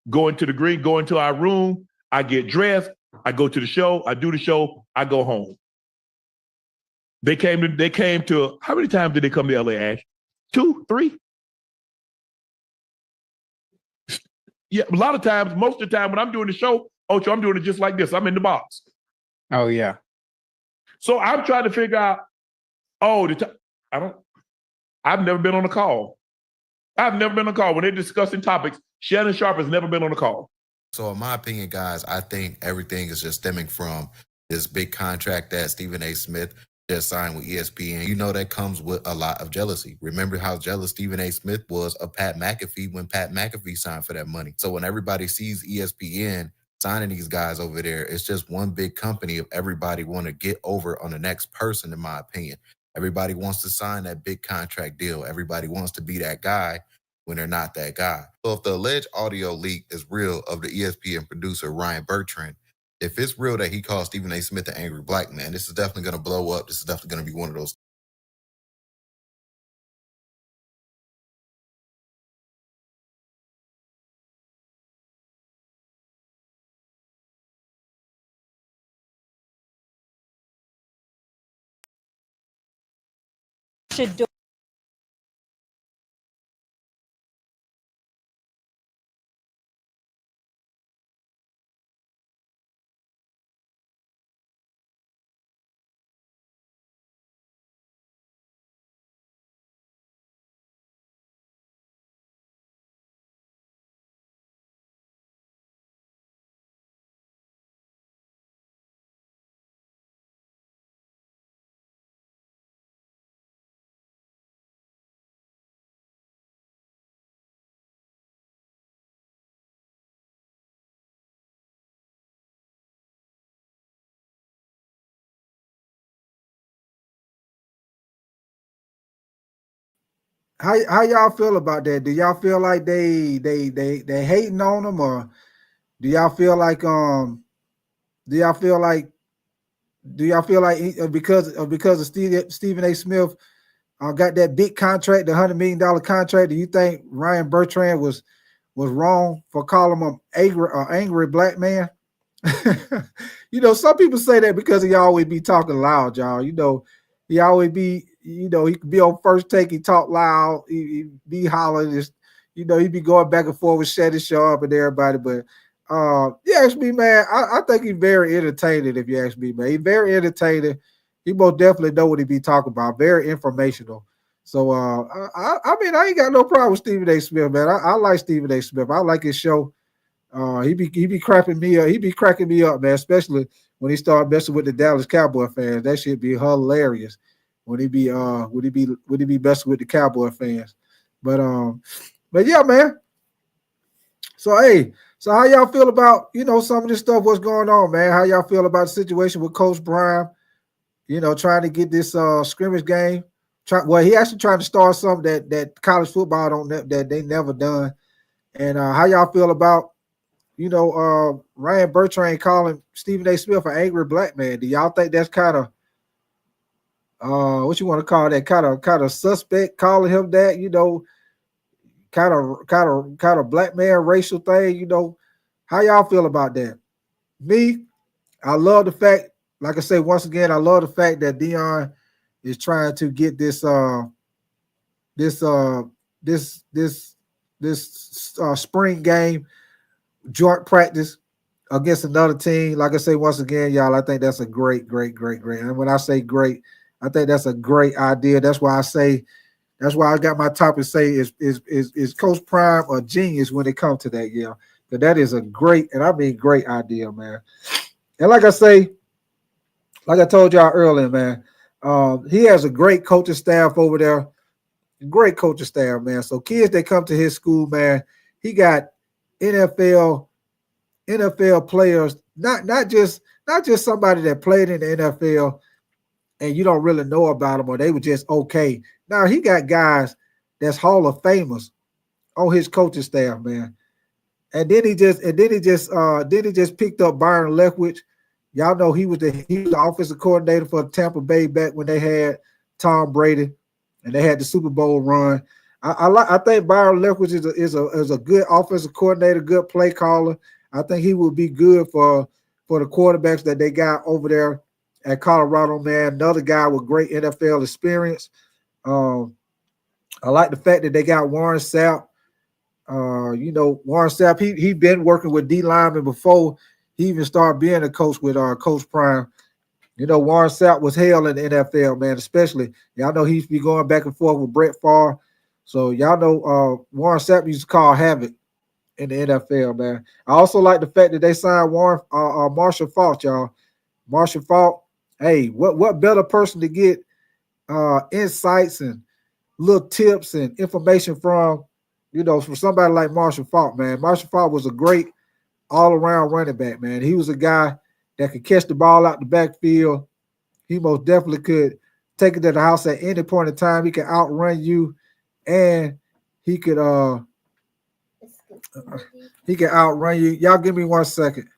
go into the green, go into our room, I get dressed, I go to the show, I do the show, I go home. They came to, how many times did they come to LA, Ash? 2, 3? Yeah, a lot of times, most of the time when I'm doing the show, Ocho, I'm doing it just like this. I'm in the box. Oh, yeah. So I'm trying to figure out, I've never been on a call. I've never been on a call. When they're discussing topics, Shannon Sharp has never been on a call. So in my opinion, guys, I think everything is just stemming from this big contract that Stephen A. Smith just signed with ESPN. You know that comes with a lot of jealousy. Remember how jealous Stephen A. Smith was of Pat McAfee when Pat McAfee signed for that money. So when everybody sees ESPN signing these guys over there, it's just one big company of everybody want to get over on the next person, in my opinion. Everybody wants to sign that big contract deal. Everybody wants to be that guy when they're not that guy. So if the alleged audio leak is real of the ESPN producer Ryan Bertrand, if it's real that he called Stephen A. Smith an angry black man, this is definitely going to blow up. This is definitely going to be one of those. Should do. How y'all feel about that? Do y'all feel like they hating on them, or do y'all feel like because of Stephen A. Smith got that big contract, the $100 million contract? Do you think Ryan Bertrand was wrong for calling him angry black man? You know, some people say that because he always be talking loud, y'all. You know, he always be, you know, he could be on First Take, he talk loud, he be hollering, just, you know, he be going back and forth with Shannon Sharp and everybody. But you ask me, man, I think he's very entertaining, if you ask me, man. He's very entertaining. He most definitely know what he be talking about. Very informational. So I mean, I ain't got no problem with Stephen A. Smith, man. I like Stephen A. Smith. I like his show. He be cracking me up. He be cracking me up, man, especially when he started messing with the Dallas Cowboy fans. That shit be hilarious when he be messing with the Cowboy fans. But yeah, man. So hey, so how y'all feel about, you know, some of this stuff, what's going on, man? How y'all feel about the situation with Coach Brown, you know, trying to get this scrimmage game? Well, he actually trying to start something that college football that they never done. And how y'all feel about, you know, Ryan Bertrand calling Stephen A. Smith an angry black man? Do y'all think that's kind of what you want to call that? Kind of suspect, calling him that, you know, kind of black man racial thing, you know? How y'all feel about that? Me, I love the fact, like I say once again, I love the fact that Deion is trying to get this spring game joint practice against another team. Like I say, once again, y'all, I think that's a great. And when I say great, I think that's a great idea. That's why I got my topic say is Coach Prime a genius when it comes to that, yeah. But that is a great, and I mean great idea, man. And like I told y'all earlier, man, he has a great coaching staff over there. Great coaching staff, man. So kids that come to his school, man, he got NFL players, not just somebody that played in the NFL and you don't really know about them or they were just okay. Now he got guys that's Hall of Famers on his coaching staff, man. And then he just picked up Byron Leftwich. Y'all know he was the offensive coordinator for Tampa Bay back when they had Tom Brady and they had the Super Bowl run. I think Byron Leftwich is a good offensive coordinator, good play caller. I think he will be good for the quarterbacks that they got over there at Colorado, man. Another guy with great NFL experience. I like the fact that they got Warren Sapp. Warren Sapp, he been working with D lineman before he even started being a coach with Coach Prime. Warren Sapp was hell in the NFL, man, especially. Y'all know he used to be going back and forth with Brett Favre. So y'all know Warren Sapp used to call havoc in the NFL, man. I also like the fact that they signed Marshall Faulk, y'all. Marshall Faulk, hey, what better person to get insights and little tips and information from somebody like Marshall Faulk, man. Marshall Faulk was a great all-around running back, man. He was a guy that could catch the ball out the backfield. He most definitely could take it to the house at any point in time. He could outrun you, and he could outrun you. Y'all give me 1 second.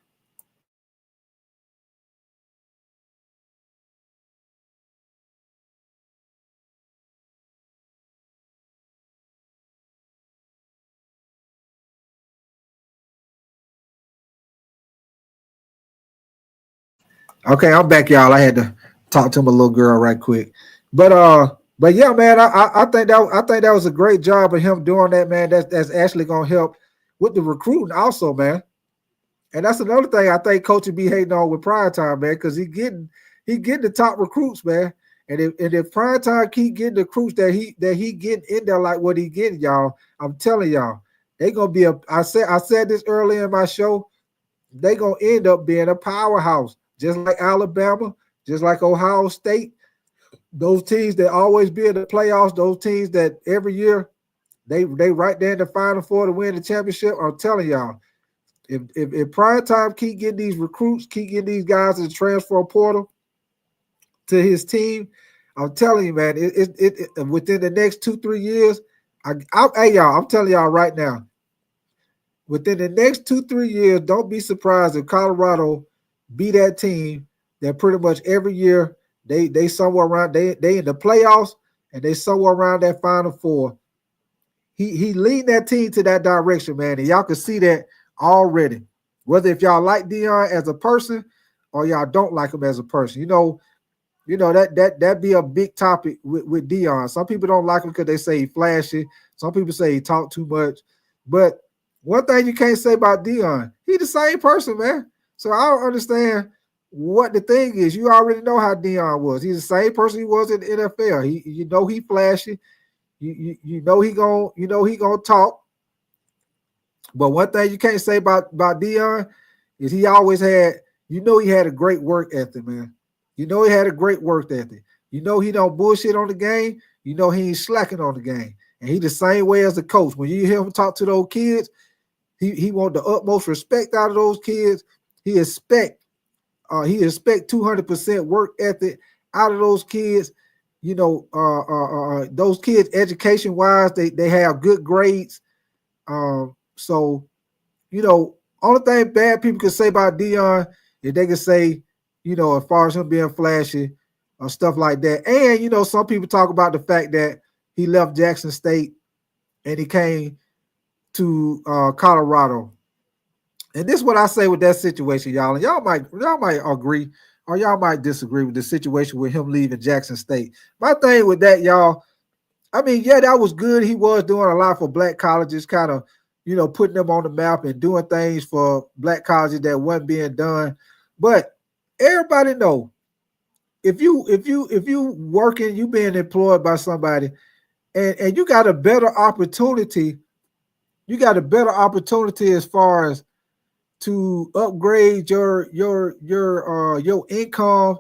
Okay, I'm back, y'all. I had to talk to my little girl right quick. But yeah, man, I think that was a great job of him doing that, man. That's actually gonna help with the recruiting also, man. And that's another thing I think Coach would be hating on with Prime Time, man, because he getting the top recruits, man. And if Prime Time keep getting the recruits that he getting in there like what he getting, y'all, I'm telling y'all, they gonna be I said this earlier in my show, they gonna end up being a powerhouse. Just like Alabama, just like Ohio State, those teams that always be in the playoffs, those teams that every year they right there in the Final Four to win the championship. I'm telling y'all, if Prime Time keep getting these recruits, keep getting these guys in the transfer portal to his team, I'm telling you, man, it within the next 2-3 years, hey y'all, I'm telling y'all right now, within the next 2-3 years, don't be surprised if Colorado be that team that pretty much every year they somewhere around they in the playoffs and they somewhere around that Final Four. He leading that team to that direction, man, and y'all can see that already. Whether if y'all like Deion as a person or y'all don't like him as a person, that be a big topic with Deion. Some people don't like him because they say he flashy. Some people say he talk too much. But one thing you can't say about Deion, he the same person, man. So I don't understand what the thing is. You already know how Deion was. He's the same person he was in the NFL. He flashy. He gonna talk. But one thing you can't say about Deion is he always had. He had a great work ethic, man. He had a great work ethic. He don't bullshit on the game. He ain't slacking on the game. And he the same way as a coach. When you hear him talk to those kids, he want the utmost respect out of those kids. He expect 200% work ethic out of those kids. Those kids education wise, they have good grades. So only thing bad people can say about Deion is they can say, as far as him being flashy or stuff like that. And some people talk about the fact that he left Jackson State and he came to Colorado. And this is what I say with that situation, y'all. And y'all might agree or y'all might disagree with the situation with him leaving Jackson State. My thing with that, y'all, I mean, yeah, that was good. He was doing a lot for black colleges, kind of, putting them on the map and doing things for black colleges that wasn't being done. But everybody know if you working, you being employed by somebody, and you got a better opportunity. You got a better opportunity as far as to upgrade your income,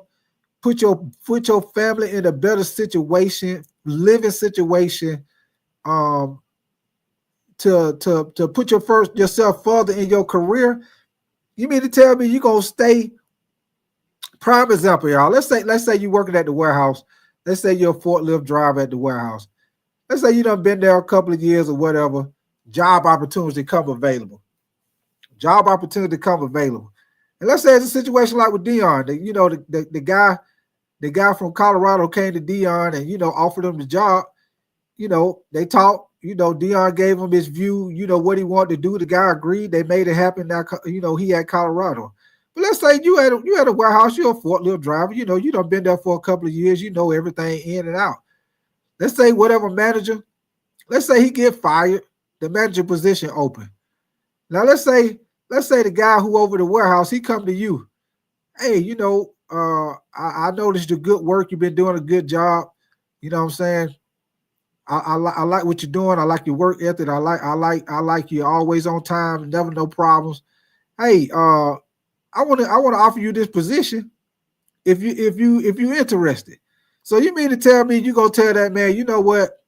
put your family in a better situation, living situation, to put yourself further in your career. You mean to tell me you're gonna stay? Prime example, y'all. Let's say you're working at the warehouse. Let's say you're a forklift driver at the warehouse. Let's say you done been there a couple of years or whatever. Job opportunity come available. And let's say it's a situation like with Dion. The guy from Colorado came to Dion and offered him the job. They talked. Dion gave him his view. What he wanted to do. The guy agreed. They made it happen. Now he had Colorado. But let's say you had a warehouse. You're a forklift driver. You done been there for a couple of years. You know everything in and out. Let's say whatever manager. Let's say he get fired. The manager position open. Now let's say the guy who over the warehouse, he come to you. Hey, I noticed your good work. You've been doing a good job. You know what I'm saying? I like what you're doing. I like your work ethic. I like you always on time, never no problems. Hey, I want to offer you this position if you interested. So you mean to tell me you gonna tell that man, you know what?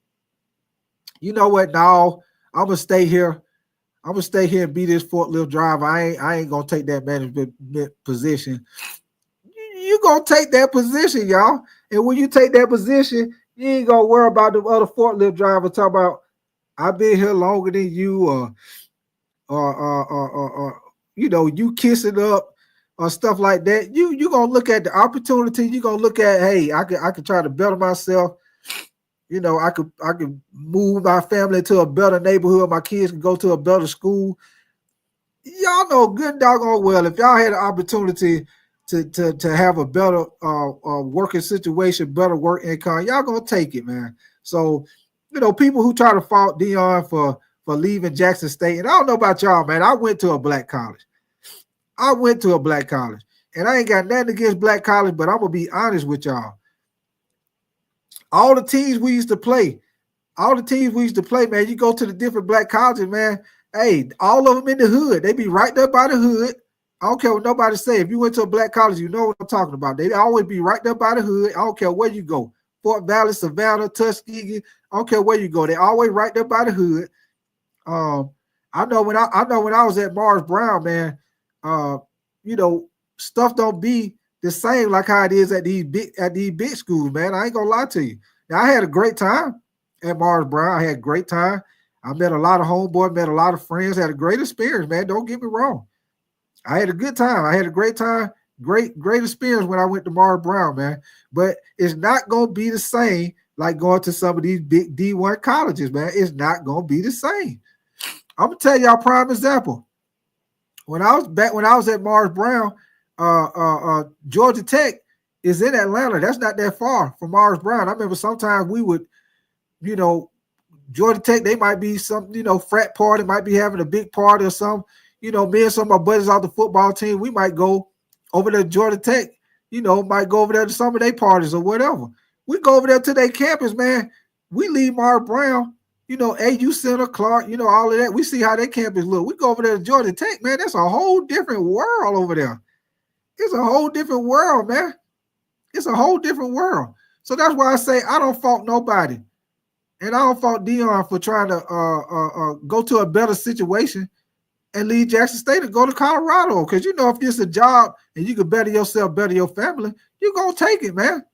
No, I'm gonna stay here. I'm gonna stay here and be this forklift driver. I ain't gonna take that management position. You gonna take that position, y'all. And when you take that position, you ain't gonna worry about the other forklift driver talk about I've been here longer than you, or you kissing up or stuff like that. You gonna look at the opportunity. You gonna look at, hey, I could try to better myself. I could move my family to a better neighborhood. My kids can go to a better school. Y'all know good doggone well if y'all had an opportunity to have a better working situation, better work income, y'all gonna take it, man. So, people who try to fault Dion for leaving Jackson State, and I don't know about y'all, man. I went to a black college. And I ain't got nothing against black college, but I'm gonna be honest with y'all. All the teams we used to play, man, you go to the different black colleges, man. Hey, all of them in the hood. They be right there by the hood. I don't care what nobody say. If you went to a black college, you know what I'm talking about. They always be right there by the hood. I don't care where you go. Fort Valley, Savannah, Tuskegee. I don't care where you go. They always right there by the hood. I know when I was at Mars Brown, man, stuff don't be the same like how it is at these big schools, man. I ain't gonna lie to you. Now, I had a great time at Mars Brown. I had a great time. I met a lot of homeboys, met a lot of friends, had a great experience, man. Don't get me wrong. I had a good time. I had a great time, great experience when I went to Mars Brown, man. But it's not gonna be the same like going to some of these big D1 colleges, man. It's not gonna be the same. I'm gonna tell y'all a prime example. When I was at Mars Brown, Georgia Tech is in Atlanta. That's not that far from Mars Brown. I remember sometimes we would, Georgia Tech, they might be some, frat party, might be having a big party or something. Me and some of my buddies off the football team, we might go over to Georgia Tech, might go over there to some of their parties or whatever. We go over there to their campus, man. We leave Mars Brown, AU Center, Clark, all of that. We see how their campus look. We go over there to Georgia Tech, man. That's a whole different world over there. It's a whole different world, man. It's a whole different world. So that's why I say I don't fault nobody. And I don't fault Dion for trying to go to a better situation and leave Jackson State and go to Colorado. Because, if it's a job and you can better yourself, better your family, you're going to take it, man.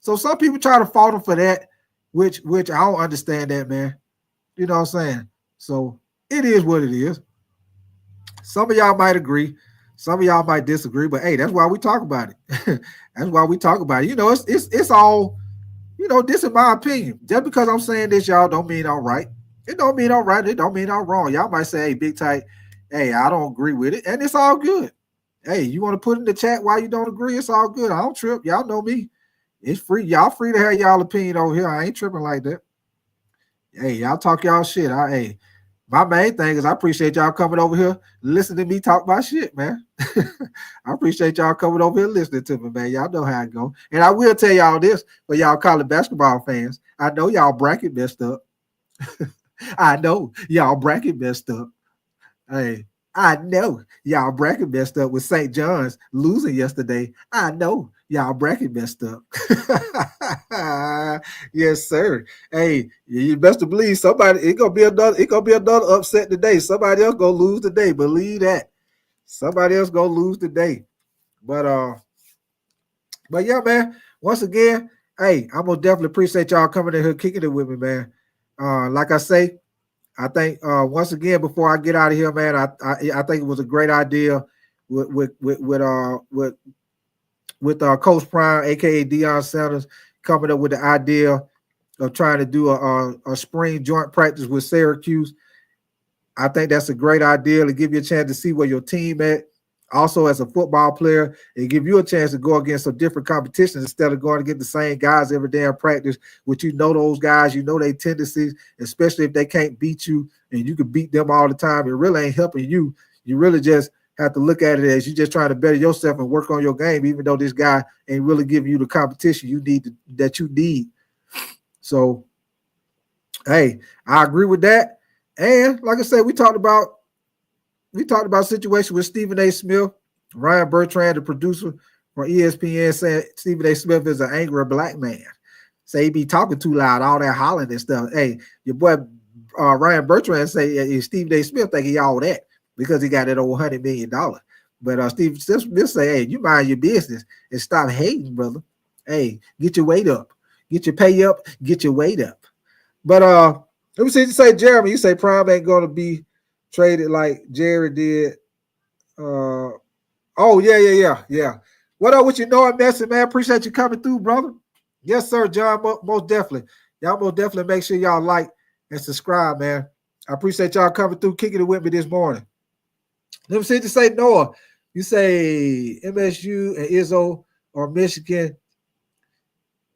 So some people try to fault him for that, which I don't understand that, man. You know what I'm saying? So it is what it is. Some of y'all might agree. Some of y'all might disagree, but hey, that's why we talk about it. That's why we talk about it. It's all, this is my opinion. Just because I'm saying this, y'all, don't mean I'm right. It don't mean I'm right. It don't mean I'm wrong. Y'all might say, hey, Big Tight, hey, I don't agree with it. And it's all good. Hey, you want to put in the chat why you don't agree? It's all good. I don't trip. Y'all know me. It's free. Y'all free to have y'all opinion over here. I ain't tripping like that. Hey, y'all talk y'all shit. Hey, My main thing is I appreciate y'all coming over here, listening to me talk my shit, man. I appreciate y'all coming over here listening to me, man. Y'all know how it go. And I will tell y'all this for y'all college basketball fans. I know y'all bracket messed up. I know y'all bracket messed up. Hey, I know y'all bracket messed up with St. John's losing yesterday. I know y'all bracket messed up. Yes, sir. Hey, you best to believe somebody. It's gonna be another upset today. Somebody else gonna lose today. Believe that. Somebody else gonna lose today. But yeah, man. Once again, hey, I'm gonna definitely appreciate y'all coming in here kicking it with me, man. Like I say, I think once again before I get out of here, man, I think it was a great idea with Coach Prime, aka Dion Sanders, coming up with the idea of trying to do a spring joint practice with Syracuse. I think that's a great idea to give you a chance to see where your team at. Also, as a football player, it give you a chance to go against some different competitions instead of going to get the same guys every day in practice, which you know those guys, you know their tendencies, especially if they can't beat you and you can beat them all the time. It really ain't helping you. You really just have to look at it as you just trying to better yourself and work on your game, even though this guy ain't really giving you the competition you need. So, hey, I agree with that. And like I said, we talked about situation with Stephen A. Smith, Ryan Bertrand, the producer from ESPN, saying Stephen A. Smith is an angry black man. Say he be talking too loud, all that hollering and stuff. Hey, your boy Ryan Bertrand say Stephen A. Smith think he all that because he got that over $100 million. But Stephen Smith say, hey, you mind your business and stop hating, brother. Hey, get your weight up. Get your pay up. Get your weight up. But let me see you say, Jeremy, you say Prime ain't going to be traded like Jerry did. Yeah. What up with you, Noah Messi, man? Appreciate you coming through, brother. Yes, sir, John. Most definitely. Y'all most definitely make sure y'all like and subscribe, man. I appreciate y'all coming through, kicking it with me this morning. Let me see you say, Noah. You say MSU and Izzo or Michigan.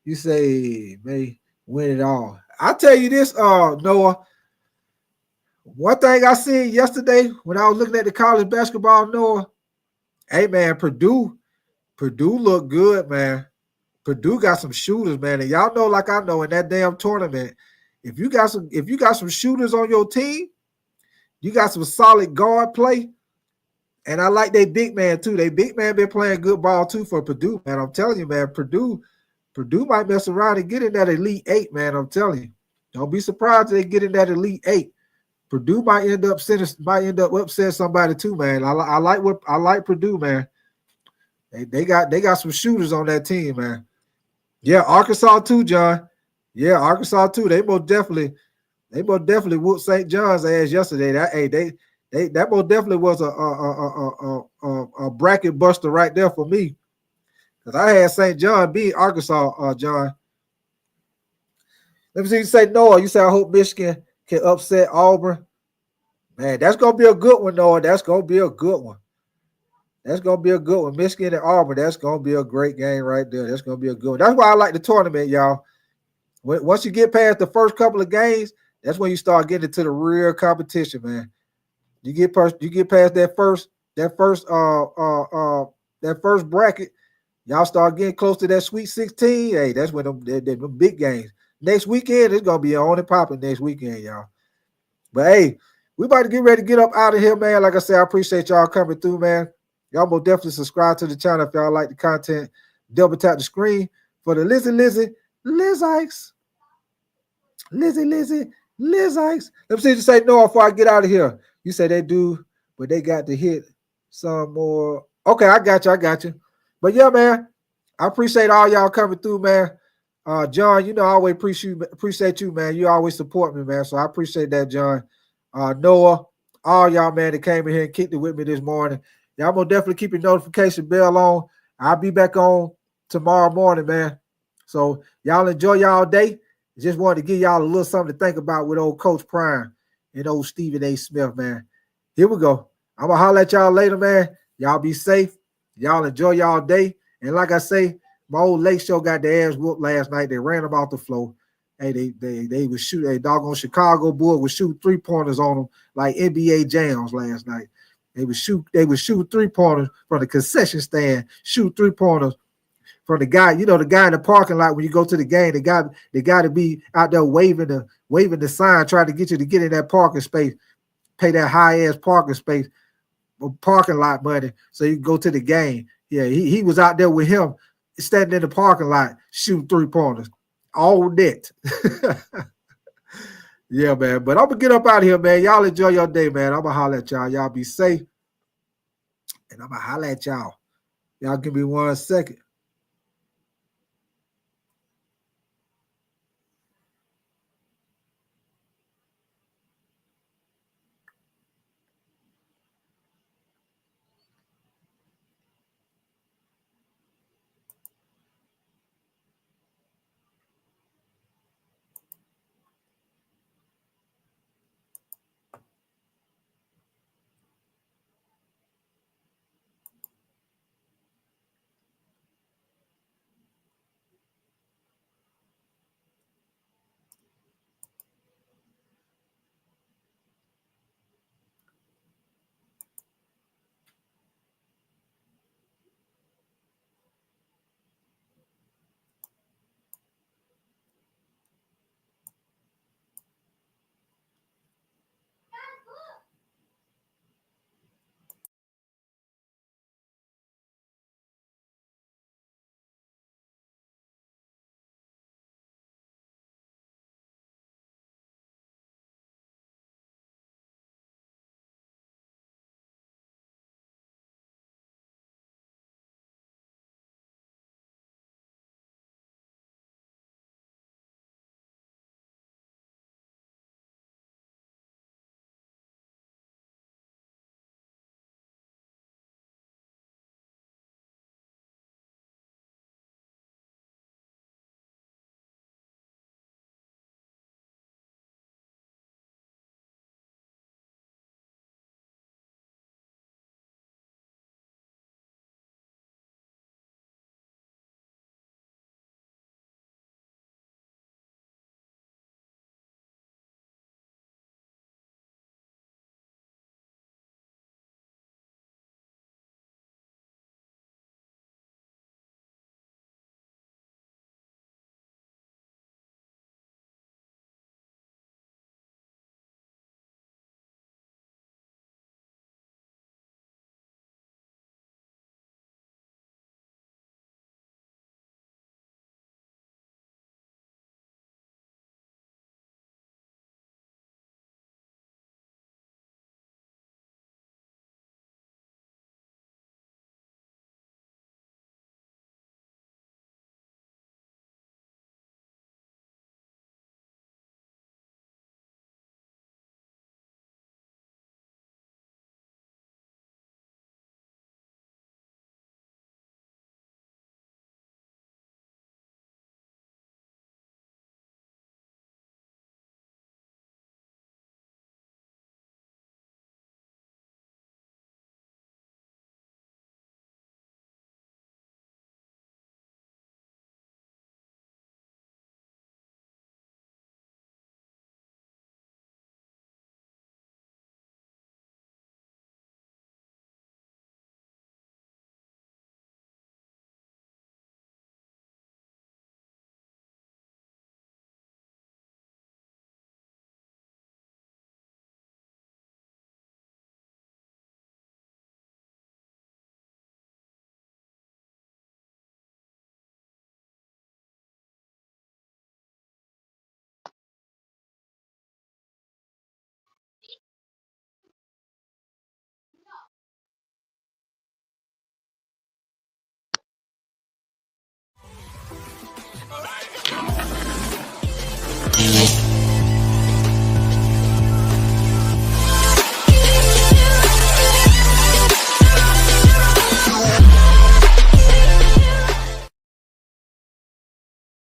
You say may win it all. I'll tell you this, Noah. One thing I seen yesterday when I was looking at the college basketball, Noah, hey man, Purdue looked good, man. Purdue got some shooters, man. And y'all know, like I know, in that damn tournament, if you got some shooters on your team, you got some solid guard play. And I like their big man too. They big man been playing good ball too for Purdue, man. I'm telling you, man, Purdue might mess around and get in that Elite Eight, man. I'm telling you. Don't be surprised if they get in that Elite Eight. Purdue might end up upsetting somebody too, man. I like Purdue, man. They got some shooters on that team, man. Yeah, Arkansas too, John. Yeah, Arkansas too. They most definitely whooped St. John's ass yesterday. That most definitely was a bracket buster right there for me. Because I had St. John beat Arkansas, John. Let me see you say Noah. You say I hope Michigan can upset Auburn. Man, that's going to be a good one, Noah. That's going to be a good one. Michigan and Auburn, that's going to be a great game right there. That's going to be a good one. That's why I like the tournament, y'all. Once you get past the first couple of games, that's when you start getting into the real competition, man. You get past that first bracket, y'all start getting close to that Sweet 16. Hey, that's when them big games. Next weekend, it's going to be on and popping next weekend, y'all. But, hey, we about to get ready to get up out of here, man. Like I said, I appreciate y'all coming through, man. Y'all will definitely subscribe to the channel if y'all like the content. Double tap the screen for the Lizzie Ikes. Let me see you say no before I get out of here. You say they do, but they got to hit some more. Okay, I got you. But yeah, man, I appreciate all y'all coming through, man. John, you know, I always appreciate you, man. You always support me, man. So I appreciate that, John. Noah, all y'all, man, that came in here and kicked it with me this morning. Y'all gonna definitely keep your notification bell on. I'll be back on tomorrow morning, man. So y'all enjoy y'all day. Just wanted to give y'all a little something to think about with old Coach Prime and old Stephen A. Smith, man. Here we go. I'm gonna holler at y'all later, man. Y'all be safe. Y'all enjoy y'all day. And like I say, my old Lake Show got their ass whooped last night. They ran them off the floor. Hey, they would shoot. A doggone Chicago Bull would shoot 3-pointers on them like NBA jams last night. They would shoot 3-pointers from the concession stand, shoot 3-pointers from the guy. You know, the guy in the parking lot when you go to the game. The guy to be out there waving the sign, trying to get you to get in that parking space, pay that high ass parking lot money so you can go to the game. Yeah, he was out there with him, standing in the parking lot, shooting 3-pointers. All that. Yeah, man. But I'm gonna get up out of here, man. Y'all enjoy your day, man. I'm gonna holler at y'all. Y'all be safe. And I'm gonna holler at y'all. Y'all give me 1 second.